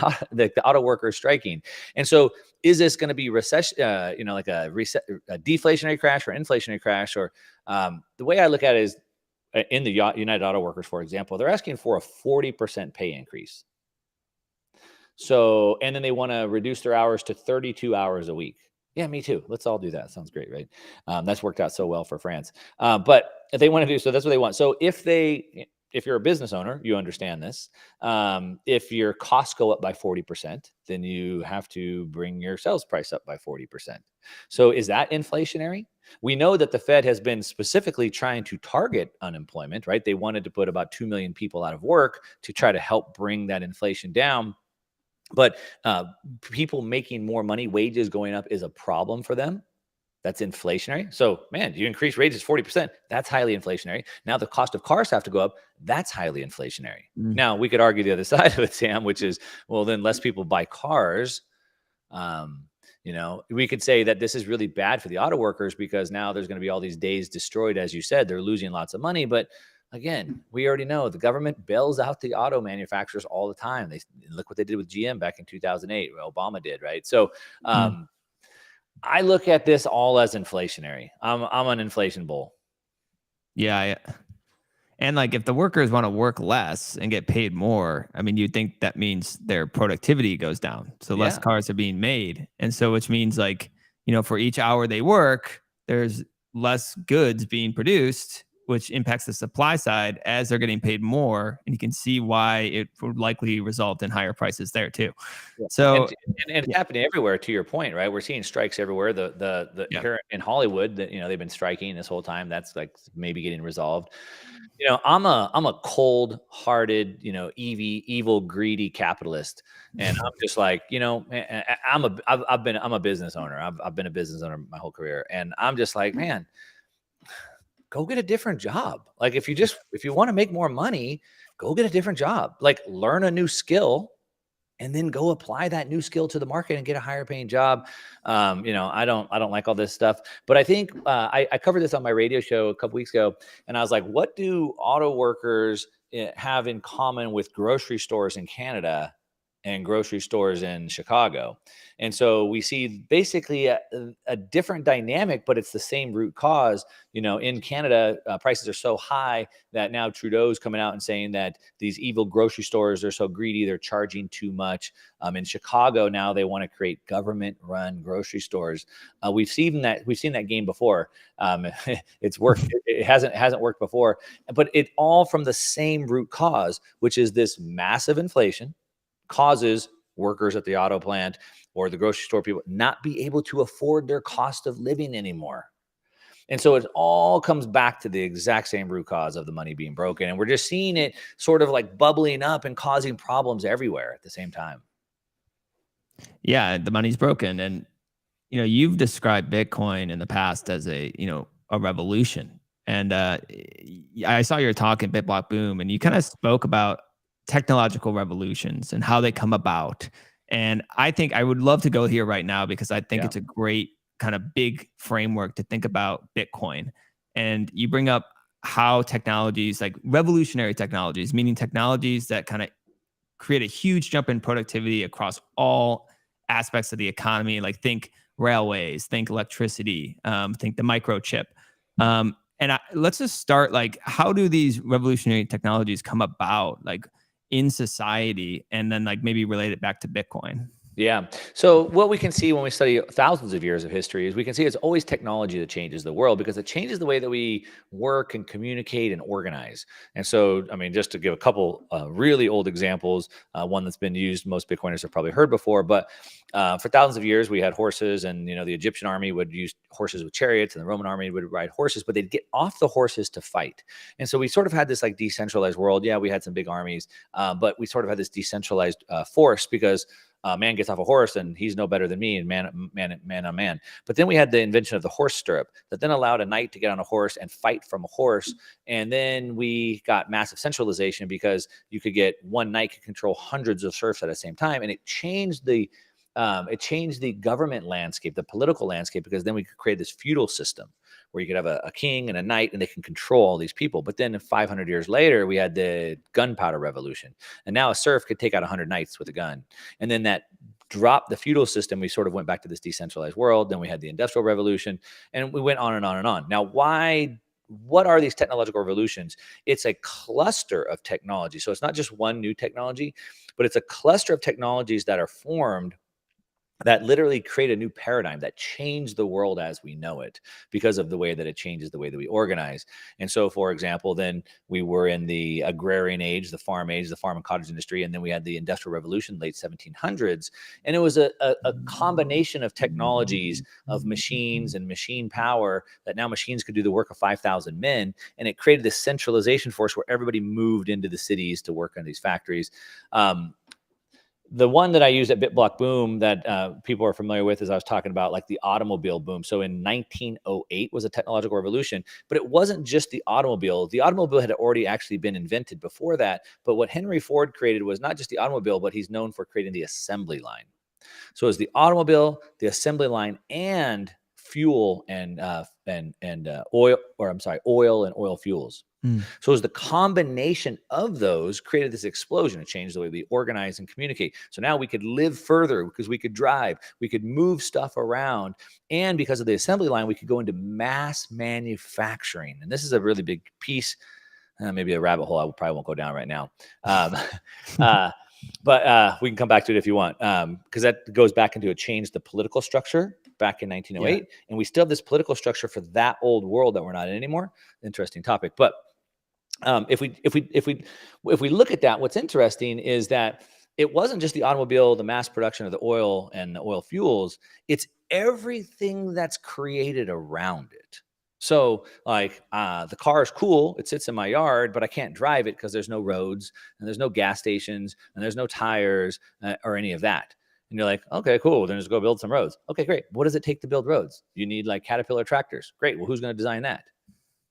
auto workers striking. And so, is this going to be recession, like a deflationary crash or inflationary crash? Or the way I look at it is, in the United Auto Workers, for example, they're asking for a 40% pay increase. So, and then they want to reduce their hours to 32 hours a week. Yeah, me too. Let's all do that. Sounds great, right? That's worked out so well for France. But if they want to do so, that's what they want. So if you're a business owner, you understand this. If your costs go up by 40%, then you have to bring your sales price up by 40%. So is that inflationary? We know that the Fed has been specifically trying to target unemployment, right? They wanted to put about 2 million people out of work to try to help bring that inflation down. But people making more money, wages going up is a problem for them. That's inflationary. So, man, you increase wages 40%. That's highly inflationary. Now the cost of cars have to go up. That's highly inflationary. Now, we could argue the other side of it, Sam, which is, well, then less people buy cars. We could say that this is really bad for the auto workers because now there's going to be all these days destroyed. As you said, they're losing lots of money. But again, we already know the government bails out the auto manufacturers all the time. They look what they did with GM back in 2008. Obama did, right? So I look at this all as inflationary. I'm an inflation bull. Yeah. And like if the workers want to work less and get paid more, I mean, you'd think that means their productivity goes down. So less cars are being made. And so which means like, for each hour they work, there's less goods being produced, which impacts the supply side as they're getting paid more. And you can see why it would likely result in higher prices there too. Yeah. So and it's happening everywhere, to your point, right? We're seeing strikes everywhere. Here in Hollywood, that they've been striking this whole time. That's like maybe getting resolved. I'm a cold-hearted, evil, greedy capitalist, and I'm just like, I'm a business owner. I've been a business owner my whole career, and I'm just like, man, go get a different job. Like if you want to make more money, go get a different job. Like learn a new skill and then go apply that new skill to the market and get a higher paying job. I don't like all this stuff, but I think I covered this on my radio show a couple weeks ago, and I was like, what do auto workers have in common with grocery stores in Canada and grocery stores in Chicago? And so we see basically a different dynamic, but it's the same root cause. In Canada, prices are so high that now Trudeau's coming out and saying that these evil grocery stores are so greedy, they're charging too much. In Chicago now, they want to create government-run grocery stores. We've seen that game before. It's worked. It hasn't worked before, but it all from the same root cause, which is this massive inflation causes workers at the auto plant or the grocery store people not be able to afford their cost of living anymore. And so it all comes back to the exact same root cause of the money being broken. And we're just seeing it sort of like bubbling up and causing problems everywhere at the same time. Yeah, the money's broken. And, you've described Bitcoin in the past as a revolution. And I saw your talk in BitBlock Boom, and you kind of spoke about technological revolutions and how they come about. And I think I would love to go here right now because I think it's a great kind of big framework to think about Bitcoin. And you bring up how technologies, like revolutionary technologies, meaning technologies that kind of create a huge jump in productivity across all aspects of the economy, like think railways, think electricity, think the microchip. Let's just start, like, how do these revolutionary technologies come about, like, in society, and then like maybe relate it back to Bitcoin? Yeah. So what we can see when we study thousands of years of history is we can see it's always technology that changes the world because it changes the way that we work and communicate and organize. And so, I mean, just to give a couple really old examples, one that's been used, most Bitcoiners have probably heard before, but for thousands of years, we had horses, and the Egyptian army would use horses with chariots, and the Roman army would ride horses, but they'd get off the horses to fight. And so we sort of had this like decentralized world. Yeah, we had some big armies, but we sort of had this decentralized force because man gets off a horse and he's no better than me, and man on man. But then we had the invention of the horse stirrup that then allowed a knight to get on a horse and fight from a horse. And then we got massive centralization because you could get one knight could control hundreds of serfs at the same time, and it changed the government landscape, the political landscape, because then we could create this feudal system where you could have a king and a knight, and they can control all these people. But then 500 years later, we had the gunpowder revolution, and now a serf could take out 100 knights with a gun. And then that dropped the feudal system. We sort of went back to this decentralized world. Then we had the industrial revolution, and we went on and on and on. Now, what are these technological revolutions? It's a cluster of technology. So it's not just one new technology, but it's a cluster of technologies that are formed that literally create a new paradigm that changed the world as we know it because of the way that it changes the way that we organize. And so, for example, then we were in the agrarian age, the farm and cottage industry, and then we had the industrial revolution, late 1700s. And it was a combination of technologies, of machines and machine power, that now machines could do the work of 5,000 men. And it created this centralization force where everybody moved into the cities to work on these factories. The one that I use at BitBlock Boom that people are familiar with is I was talking about like the automobile boom. So in 1908 was a technological revolution, but it wasn't just the automobile. The automobile had already actually been invented before that. But what Henry Ford created was not just the automobile, but he's known for creating the assembly line. So it was the automobile, the assembly line, and fuel and oil, or I'm sorry, oil and oil fuels. So it was the combination of those created this explosion. It changed the way we organize and communicate. So now we could live further because we could drive, we could move stuff around. And because of the assembly line, we could go into mass manufacturing. And this is a really big piece, maybe a rabbit hole I probably won't go down right now. But we can come back to it if you want, because that goes back into it changed the political structure back in 1908. Yeah. And we still have this political structure for that old world that we're not in anymore. Interesting topic. But if we look at that, what's interesting is that it wasn't just the automobile, the mass production of the oil and the oil fuels. It's everything that's created around it. So like the car is cool. It sits in my yard, but I can't drive it because there's no roads and there's no gas stations and there's no tires or any of that. And you're like, okay, cool. Then just go build some roads. Okay, great. What does it take to build roads? You need like Caterpillar tractors. Great. Well, who's going to design that?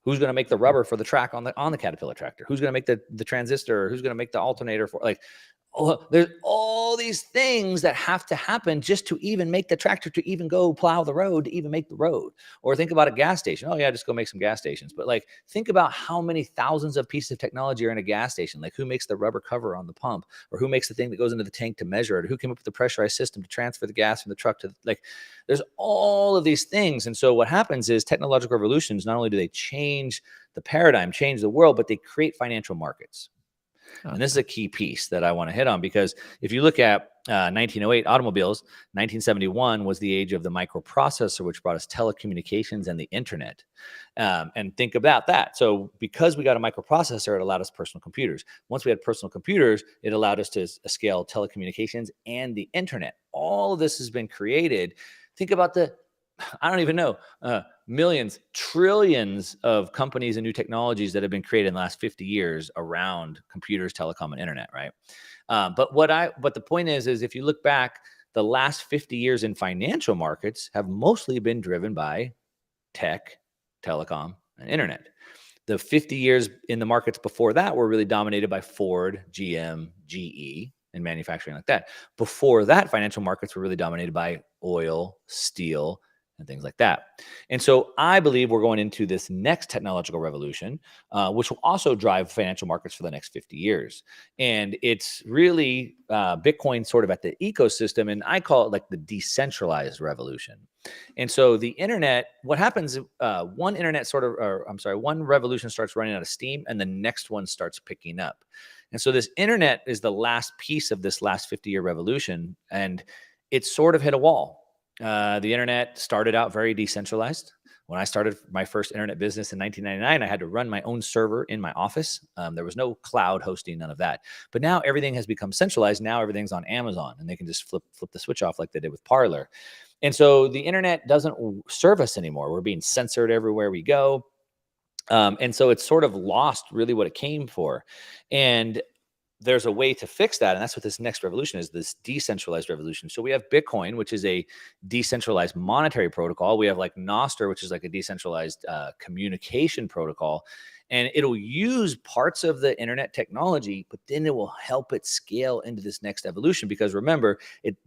Who's going to make the rubber for the track on the Caterpillar tractor? Who's going to make the transistor? Who's going to make the alternator for like, there's all these things that have to happen just to even make the tractor to even go plow the road, to even make the road. Or think about a gas station. Oh yeah, just go make some gas stations. But like, think about how many thousands of pieces of technology are in a gas station. Like who makes the rubber cover on the pump, or who makes the thing that goes into the tank to measure it, or who came up with the pressurized system to transfer the gas from the truck to like, there's all of these things. And so what happens is technological revolutions, not only do they change the paradigm, change the world, but they create financial markets. Okay. And this is a key piece that I want to hit on, because if you look at 1908 automobiles, 1971 was the age of the microprocessor, which brought us telecommunications and the internet. And think about that. So because we got a microprocessor, it allowed us personal computers. Once we had personal computers, it allowed us to scale telecommunications and the internet. All of this has been created. Think about I don't even know, millions, trillions of companies and new technologies that have been created in the last 50 years around computers, telecom, and internet, right? But the point is if you look back, the last 50 years in financial markets have mostly been driven by tech, telecom, and internet. The 50 years in the markets before that were really dominated by Ford, GM, GE, and manufacturing like that. Before that, financial markets were really dominated by oil, steel, and things like that. And so I believe we're going into this next technological revolution, which will also drive financial markets for the next 50 years. And it's really Bitcoin sort of at the ecosystem, and I call it like the decentralized revolution. And so the internet, what happens, one revolution starts running out of steam and the next one starts picking up. And so this internet is the last piece of this last 50-year revolution. And it sort of hit a wall. The internet started out very decentralized. When I started my first internet business in 1999, I had to run my own server in my office. There was no cloud hosting, none of that. But now everything has become centralized. Now everything's on Amazon, and they can just flip the switch off like they did with Parler. And so the internet doesn't serve us anymore. We're being censored everywhere we go. And so it's sort of lost really what it came for. And there's a way to fix that. And that's what this next revolution is, this decentralized revolution. So we have Bitcoin, which is a decentralized monetary protocol. We have like Nostr, which is like a decentralized communication protocol. And it'll use parts of the internet technology, but then it will help it scale into this next evolution. Because remember,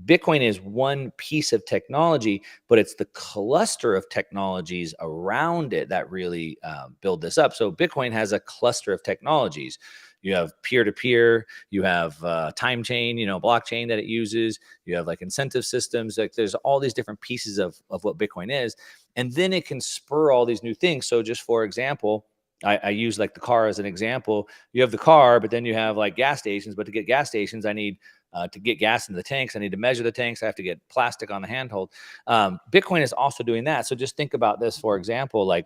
Bitcoin is one piece of technology, but it's the cluster of technologies around it that really build this up. So Bitcoin has a cluster of technologies. You have peer-to-peer, you have time chain, blockchain that it uses. You have like incentive systems. Like there's all these different pieces of what Bitcoin is. And then it can spur all these new things. So just for example, I use like the car as an example. You have the car, but then you have like gas stations. But to get gas stations, I need to get gas into the tanks. I need to measure the tanks. I have to get plastic on the handhold. Bitcoin is also doing that. So just think about this, for example, like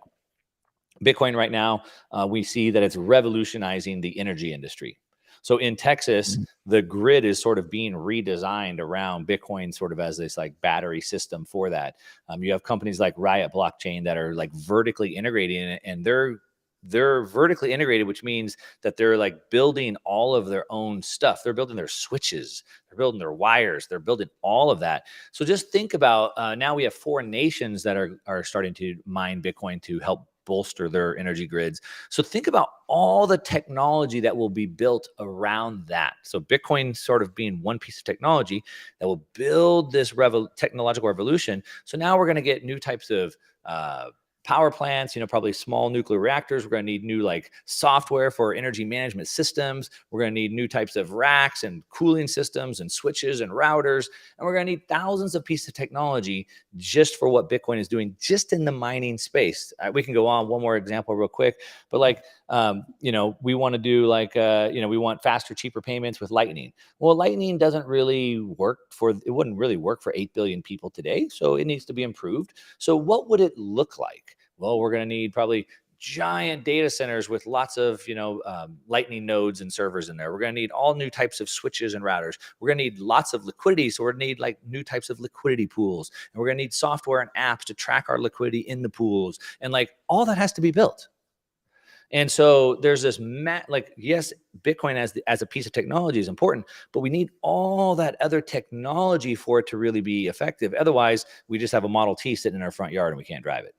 Bitcoin right now, we see that it's revolutionizing the energy industry. So in Texas, the grid is sort of being redesigned around Bitcoin, sort of as this like battery system for that. You have companies like Riot Blockchain that are like vertically integrating it, and they're vertically integrated, which means that they're like building all of their own stuff. They're building their switches, they're building their wires, they're building all of that. So just think about now we have 4 nations that are starting to mine Bitcoin to help bolster their energy grids. So think about all the technology that will be built around that. So Bitcoin sort of being one piece of technology that will build this technological revolution. So now we're going to get new types of power plants, probably small nuclear reactors. We're going to need new like software for energy management systems. We're going to need new types of racks and cooling systems and switches and routers. And we're going to need thousands of pieces of technology just for what Bitcoin is doing, just in the mining space. We can go on one more example real quick, but like, we want to do like, we want faster, cheaper payments with Lightning. Well, Lightning doesn't really it wouldn't really work for 8 billion people today. So it needs to be improved. So what would it look like? Well, we're going to need probably giant data centers with lots of, Lightning nodes and servers in there. We're going to need all new types of switches and routers. We're going to need lots of liquidity. So we're going to need like new types of liquidity pools. And we're going to need software and apps to track our liquidity in the pools. And like all that has to be built. And so there's this yes, Bitcoin as a piece of technology is important, but we need all that other technology for it to really be effective. Otherwise, we just have a Model T sitting in our front yard and we can't drive it.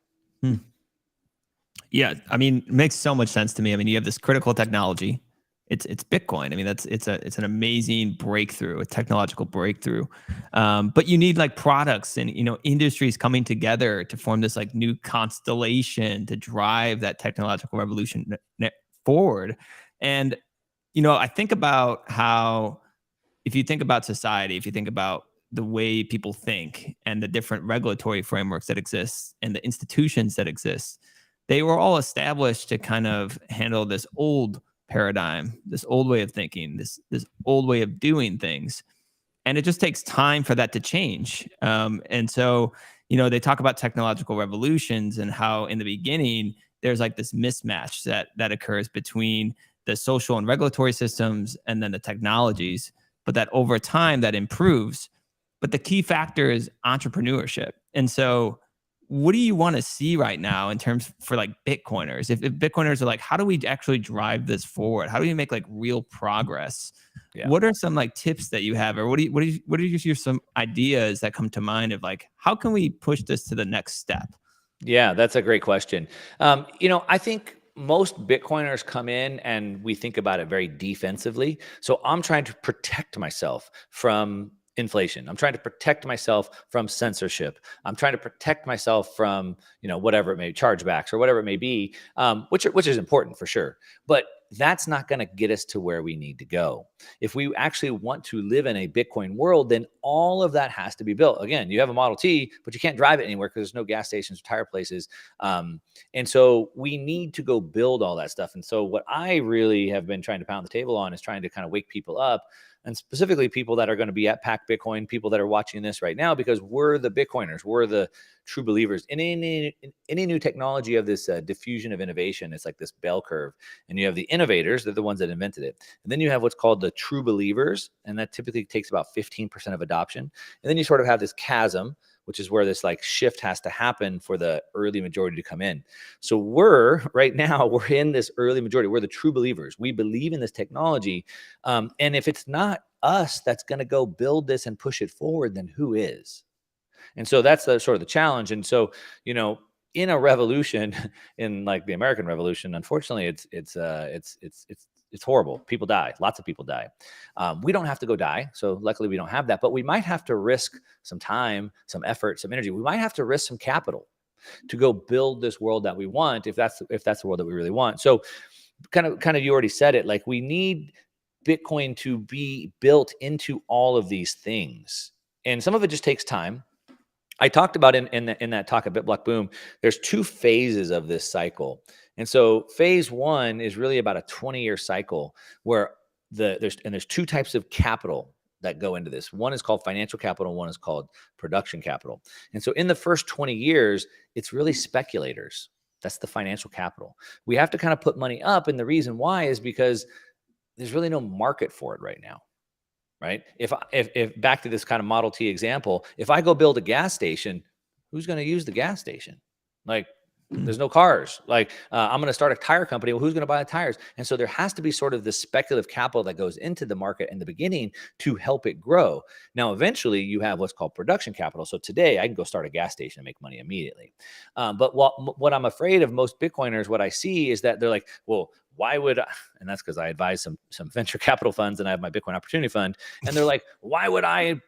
Yeah, I mean, it makes so much sense to me. I mean, you have this critical technology. It's Bitcoin. I mean, it's an amazing breakthrough, a technological breakthrough. But you need like products and industries coming together to form this like new constellation to drive that technological revolution forward. And I think about how, if you think about society, if you think about the way people think and the different regulatory frameworks that exist and the institutions that exist, they were all established to kind of handle this old paradigm, this old way of thinking, this old way of doing things. And it just takes time for that to change. And so, they talk about technological revolutions and how in the beginning there's like this mismatch that occurs between the social and regulatory systems and then the technologies, but that over time that improves. But the key factor is entrepreneurship. And so what do you want to see right now in terms for like Bitcoiners? If Bitcoiners are like, how do we actually drive this forward? How do we make like real progress? Yeah. What are some like tips that you have, or what are your some ideas that come to mind of like, how can we push this to the next step? Yeah, that's a great question. I think most Bitcoiners come in and we think about it very defensively. So I'm trying to protect myself from inflation. I'm trying to protect myself from censorship. I'm trying to protect myself from, whatever it may be, chargebacks or whatever it may be, which is important for sure. But that's not going to get us to where we need to go. If we actually want to live in a Bitcoin world, then all of that has to be built. Again, you have a Model T, but you can't drive it anywhere because there's no gas stations or tire places. And so we need to go build all that stuff. And so what I really have been trying to pound the table on is trying to kind of wake people up and specifically people that are going to be at Pack Bitcoin, people that are watching this right now, because we're the Bitcoiners, we're the true believers in any new technology of this diffusion of innovation. It's like this bell curve, and you have the innovators, they're the ones that invented it, and then you have what's called the true believers, and that typically takes about 15% of adoption, and then you sort of have this chasm, which is where this like shift has to happen for the early majority to come in. So right now, we're in this early majority. We're the true believers. We believe in this technology. And if it's not us that's going to go build this and push it forward, then who is? And so that's the sort of the challenge. And so, in a revolution, in like the American Revolution, unfortunately, it's horrible. People die. Lots of people die. We don't have to go die. So luckily we don't have that, but we might have to risk some time, some effort, some energy. We might have to risk some capital to go build this world that we want, if that's the world that we really want. So kind of, you already said it, like we need Bitcoin to be built into all of these things. And some of it just takes time. I talked about in that talk at BitBlock Boom, there's 2 phases of this cycle. And so phase 1 is really about a 20-year cycle where there's 2 types of capital that go into this. One is called financial capital, one is called production capital. And so in the first 20 years, it's really speculators. That's the financial capital. We have to kind of put money up, and the reason why is because there's really no market for it right now. Right? If back to this kind of Model T example, if I go build a gas station, who's going to use the gas station? Like, there's no cars. Like, I'm going to start a tire company. Well, who's going to buy the tires? And so there has to be sort of this speculative capital that goes into the market in the beginning to help it grow. Now, eventually, you have what's called production capital. So today, I can go start a gas station and make money immediately. But what I'm afraid of most Bitcoiners, what I see is that they're like, well, why would I? And that's because I advise some venture capital funds, and I have my Bitcoin Opportunity Fund. And they're like, why would I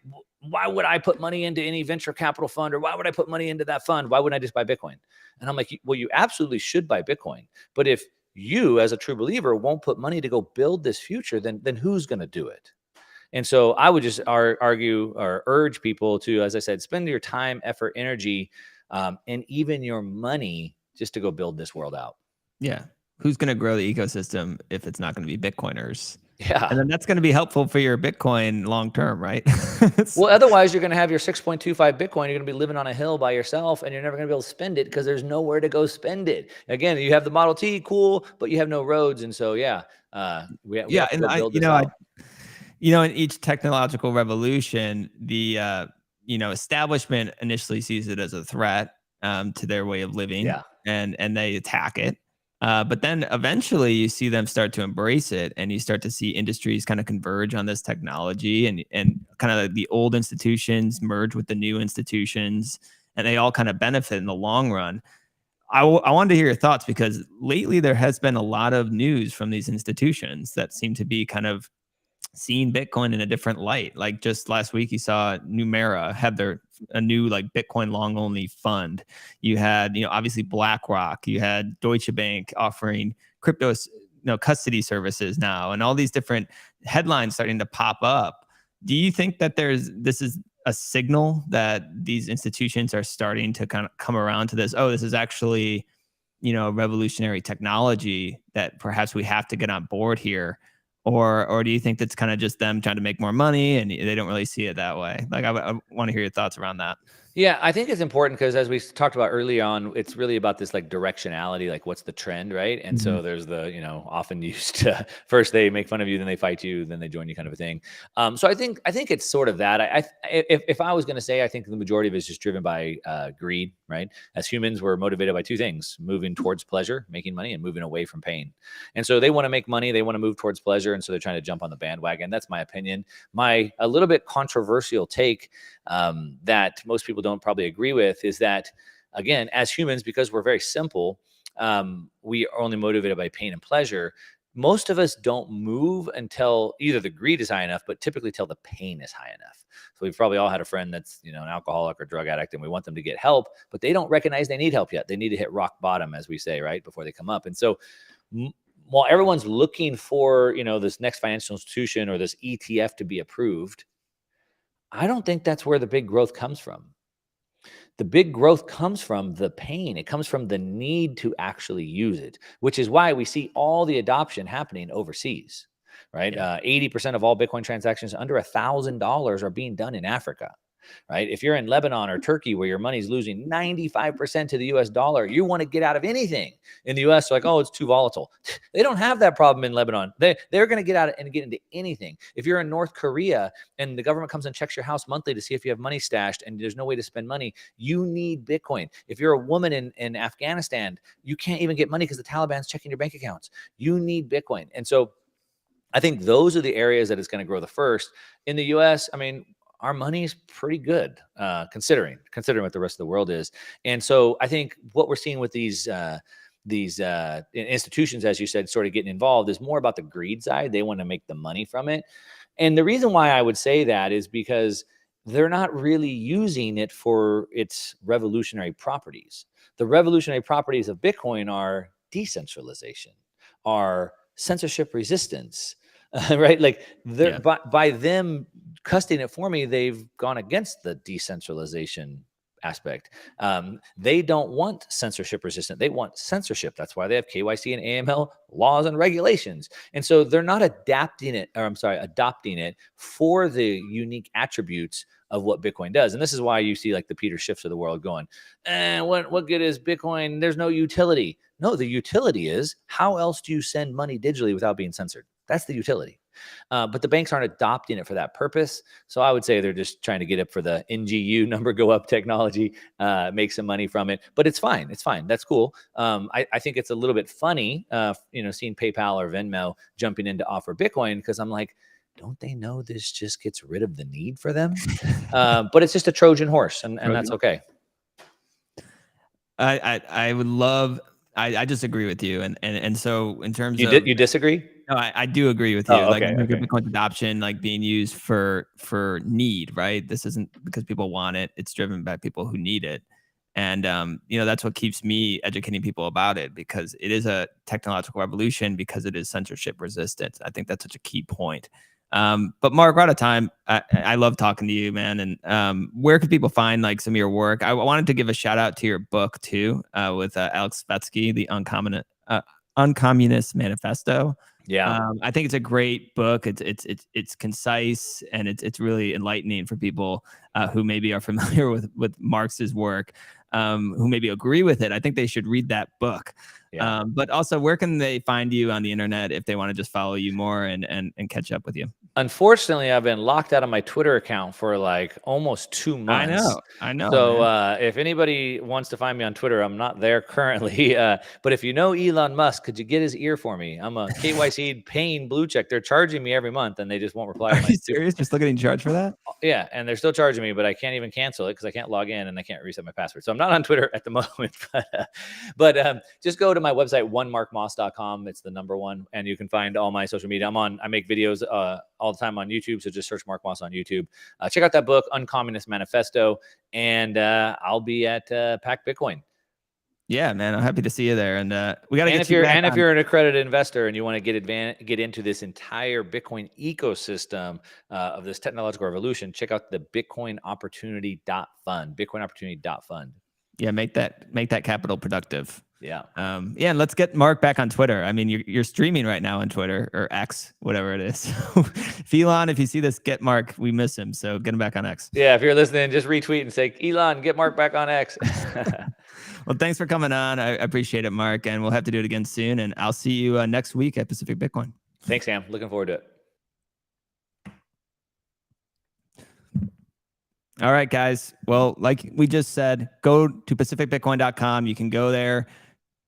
put money into any venture capital fund, or why would I put money into that fund? Why wouldn't I just buy Bitcoin? And I'm like, well, you absolutely should buy Bitcoin. But if you, as a true believer, won't put money to go build this future, then who's going to do it? And so I would just argue or urge people to, as I said, spend your time, effort, energy, and even your money just to go build this world out. Yeah. Who's going to grow the ecosystem if it's not going to be Bitcoiners? Yeah. And then that's going to be helpful for your Bitcoin long term, right? Well, otherwise you're going to have your 6.25 Bitcoin. You're going to be living on a hill by yourself, and you're never going to be able to spend it because there's nowhere to go spend it. Again, you have the Model T, cool, but you have no roads. And so, we have to go build this out. In each technological revolution, the establishment initially sees it as a threat to their way of living, and they attack it. But then eventually you see them start to embrace it, and you start to see industries kind of converge on this technology, and kind of the old institutions merge with the new institutions, and they all kind of benefit in the long run. I wanted to hear your thoughts, because lately there has been a lot of news from these institutions that seem to be kind of seeing Bitcoin in a different light. Like just last week, you saw Numera had a new like Bitcoin long only fund. You had, obviously BlackRock. You had Deutsche Bank offering crypto, custody services now, and all these different headlines starting to pop up. Do you think that this is a signal that these institutions are starting to kind of come around to this? Oh, this is actually, revolutionary technology that perhaps we have to get on board here. Or do you think that's kind of just them trying to make more money and they don't really see it that way? Like, I want to hear your thoughts around that. Yeah, I think it's important because, as we talked about early on, it's really about this like directionality, like what's the trend, right? And so there's the, often used first they make fun of you, then they fight you, then they join you, kind of a thing. So I think it's sort of that. If I was going to say, I think the majority of it is just driven by greed, right? As humans, we're motivated by 2 things: moving towards pleasure, making money, and moving away from pain. And so they want to make money, they want to move towards pleasure, and so they're trying to jump on the bandwagon. That's my opinion. My a little bit controversial take that most people don't probably agree with is that, again, as humans, because we're very simple, we are only motivated by pain and pleasure. Most of us don't move until either the greed is high enough, but typically till the pain is high enough. So we've probably all had a friend that's, an alcoholic or drug addict, and we want them to get help, but they don't recognize they need help yet. They need to hit rock bottom, as we say, right, before they come up. And so while everyone's looking for, this next financial institution or this ETF to be approved, I don't think that's where the big growth comes from. The big growth comes from the pain. It comes from the need to actually use it, which is why we see all the adoption happening overseas, right? 80% of all Bitcoin transactions under $1,000 are being done in Africa. Right? If you're in Lebanon or Turkey where your money's losing 95% to the US dollar, you want to get out of anything. In the US, like, oh, it's too volatile. They don't have that problem in Lebanon. They're going to get out and get into anything. If you're in North Korea and the government comes and checks your house monthly to see if you have money stashed and there's no way to spend money, you need Bitcoin. If you're a woman in Afghanistan, you can't even get money because the Taliban's checking your bank accounts. You need Bitcoin. And so I think those are the areas that it's going to grow the first. In the US, I mean, our money is pretty good, considering what the rest of the world is. And so I think what we're seeing with these institutions, as you said, sort of getting involved, is more about the greed side. They want to make the money from it. And the reason why I would say that is because they're not really using it for its revolutionary properties. The revolutionary properties of Bitcoin are decentralization, are censorship resistance, right? Like by them custodying it for me, they've gone against the decentralization aspect. They don't want censorship resistant. They want censorship. That's why they have KYC and AML laws and regulations. And so they're not adopting it for the unique attributes of what Bitcoin does. And this is why you see like the Peter Schiffs of the world going, what good is Bitcoin? There's no utility. No, the utility is, how else do you send money digitally without being censored? That's the utility. But the banks aren't adopting it for that purpose. So I would say they're just trying to get it for the NGU, number go up technology, make some money from it. But it's fine. It's fine. That's cool. I think it's a little bit funny, seeing PayPal or Venmo jumping in to offer Bitcoin, because I'm like, don't they know this just gets rid of the need for them? But it's just a Trojan horse, and that's okay. I would love. I just agree with you, and so in terms of you disagree? No, I do agree with you. Oh, okay, like Bitcoin adoption, like being used for need, right? This isn't because people want it; it's driven by people who need it, and that's what keeps me educating people about it, because it is a technological revolution, because it is censorship resistant. I think that's such a key point. But Mark, we're out of time. I love talking to you, man. And where could people find like some of your work? I wanted to give a shout out to your book too, with Alex Svetsky, the Uncommunist Manifesto. Yeah. I think it's a great book. It's concise, and it's really enlightening for people who maybe are familiar with Marx's work, who maybe agree with it. I think they should read that book. Yeah. But also, where can they find you on the internet if they want to just follow you more and catch up with you? Unfortunately, I've been locked out of my Twitter account for like almost 2 months. I know. So if anybody wants to find me on Twitter, I'm not there currently. But if you know Elon Musk, could you get his ear for me? I'm a KYC paying blue check. They're charging me every month, and they just won't reply. Are you serious? You're still getting charged for that? Yeah, and they're still charging me, but I can't even cancel it because I can't log in and I can't reset my password. So I'm not on Twitter at the moment. But just go to my website, onemarkmoss.com. It's the number one, and you can find all my social media. I make videos all the time on YouTube, so just search Mark Moss on YouTube. Check out that book, Uncommunist Manifesto, and I'll be at Pack Bitcoin. Yeah, man, I'm happy to see you there, and we got to get if you're an accredited investor and you want to get into this entire Bitcoin ecosystem of this technological revolution, check out the Bitcoin-Opportunity.fund. Bitcoin-Opportunity.fund. Yeah, make that capital productive. Yeah. And let's get Mark back on Twitter. I mean, you're streaming right now on Twitter, or X, whatever it is. Elon, if you see this, get Mark. We miss him, so get him back on X. Yeah, if you're listening, just retweet and say, Elon, get Mark back on X. Well, thanks for coming on. I appreciate it, Mark, and we'll have to do it again soon. And I'll see you next week at Pacific Bitcoin. Thanks, Sam. Looking forward to it. All right, guys. Well, like we just said, go to pacificbitcoin.com. You can go there,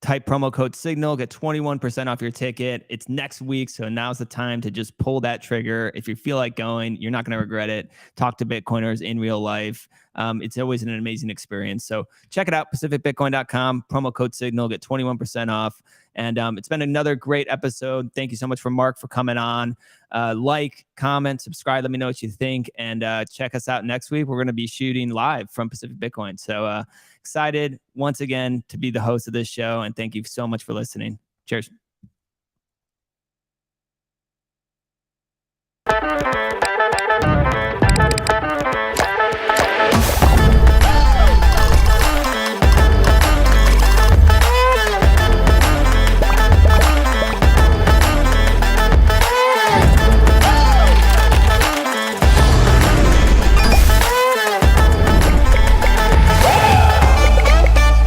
type promo code SIGNAL, get 21% off your ticket. It's next week, so now's the time to just pull that trigger. If you feel like going, you're not going to regret it. Talk to Bitcoiners in real life. It's always an amazing experience. So check it out, pacificbitcoin.com, promo code SIGNAL, get 21% off. And it's been another great episode. Thank you so much for Mark for coming on. Like, comment, subscribe. Let me know what you think. And check us out next week. We're going to be shooting live from Pacific Bitcoin. So excited once again to be the host of this show. And thank you so much for listening. Cheers.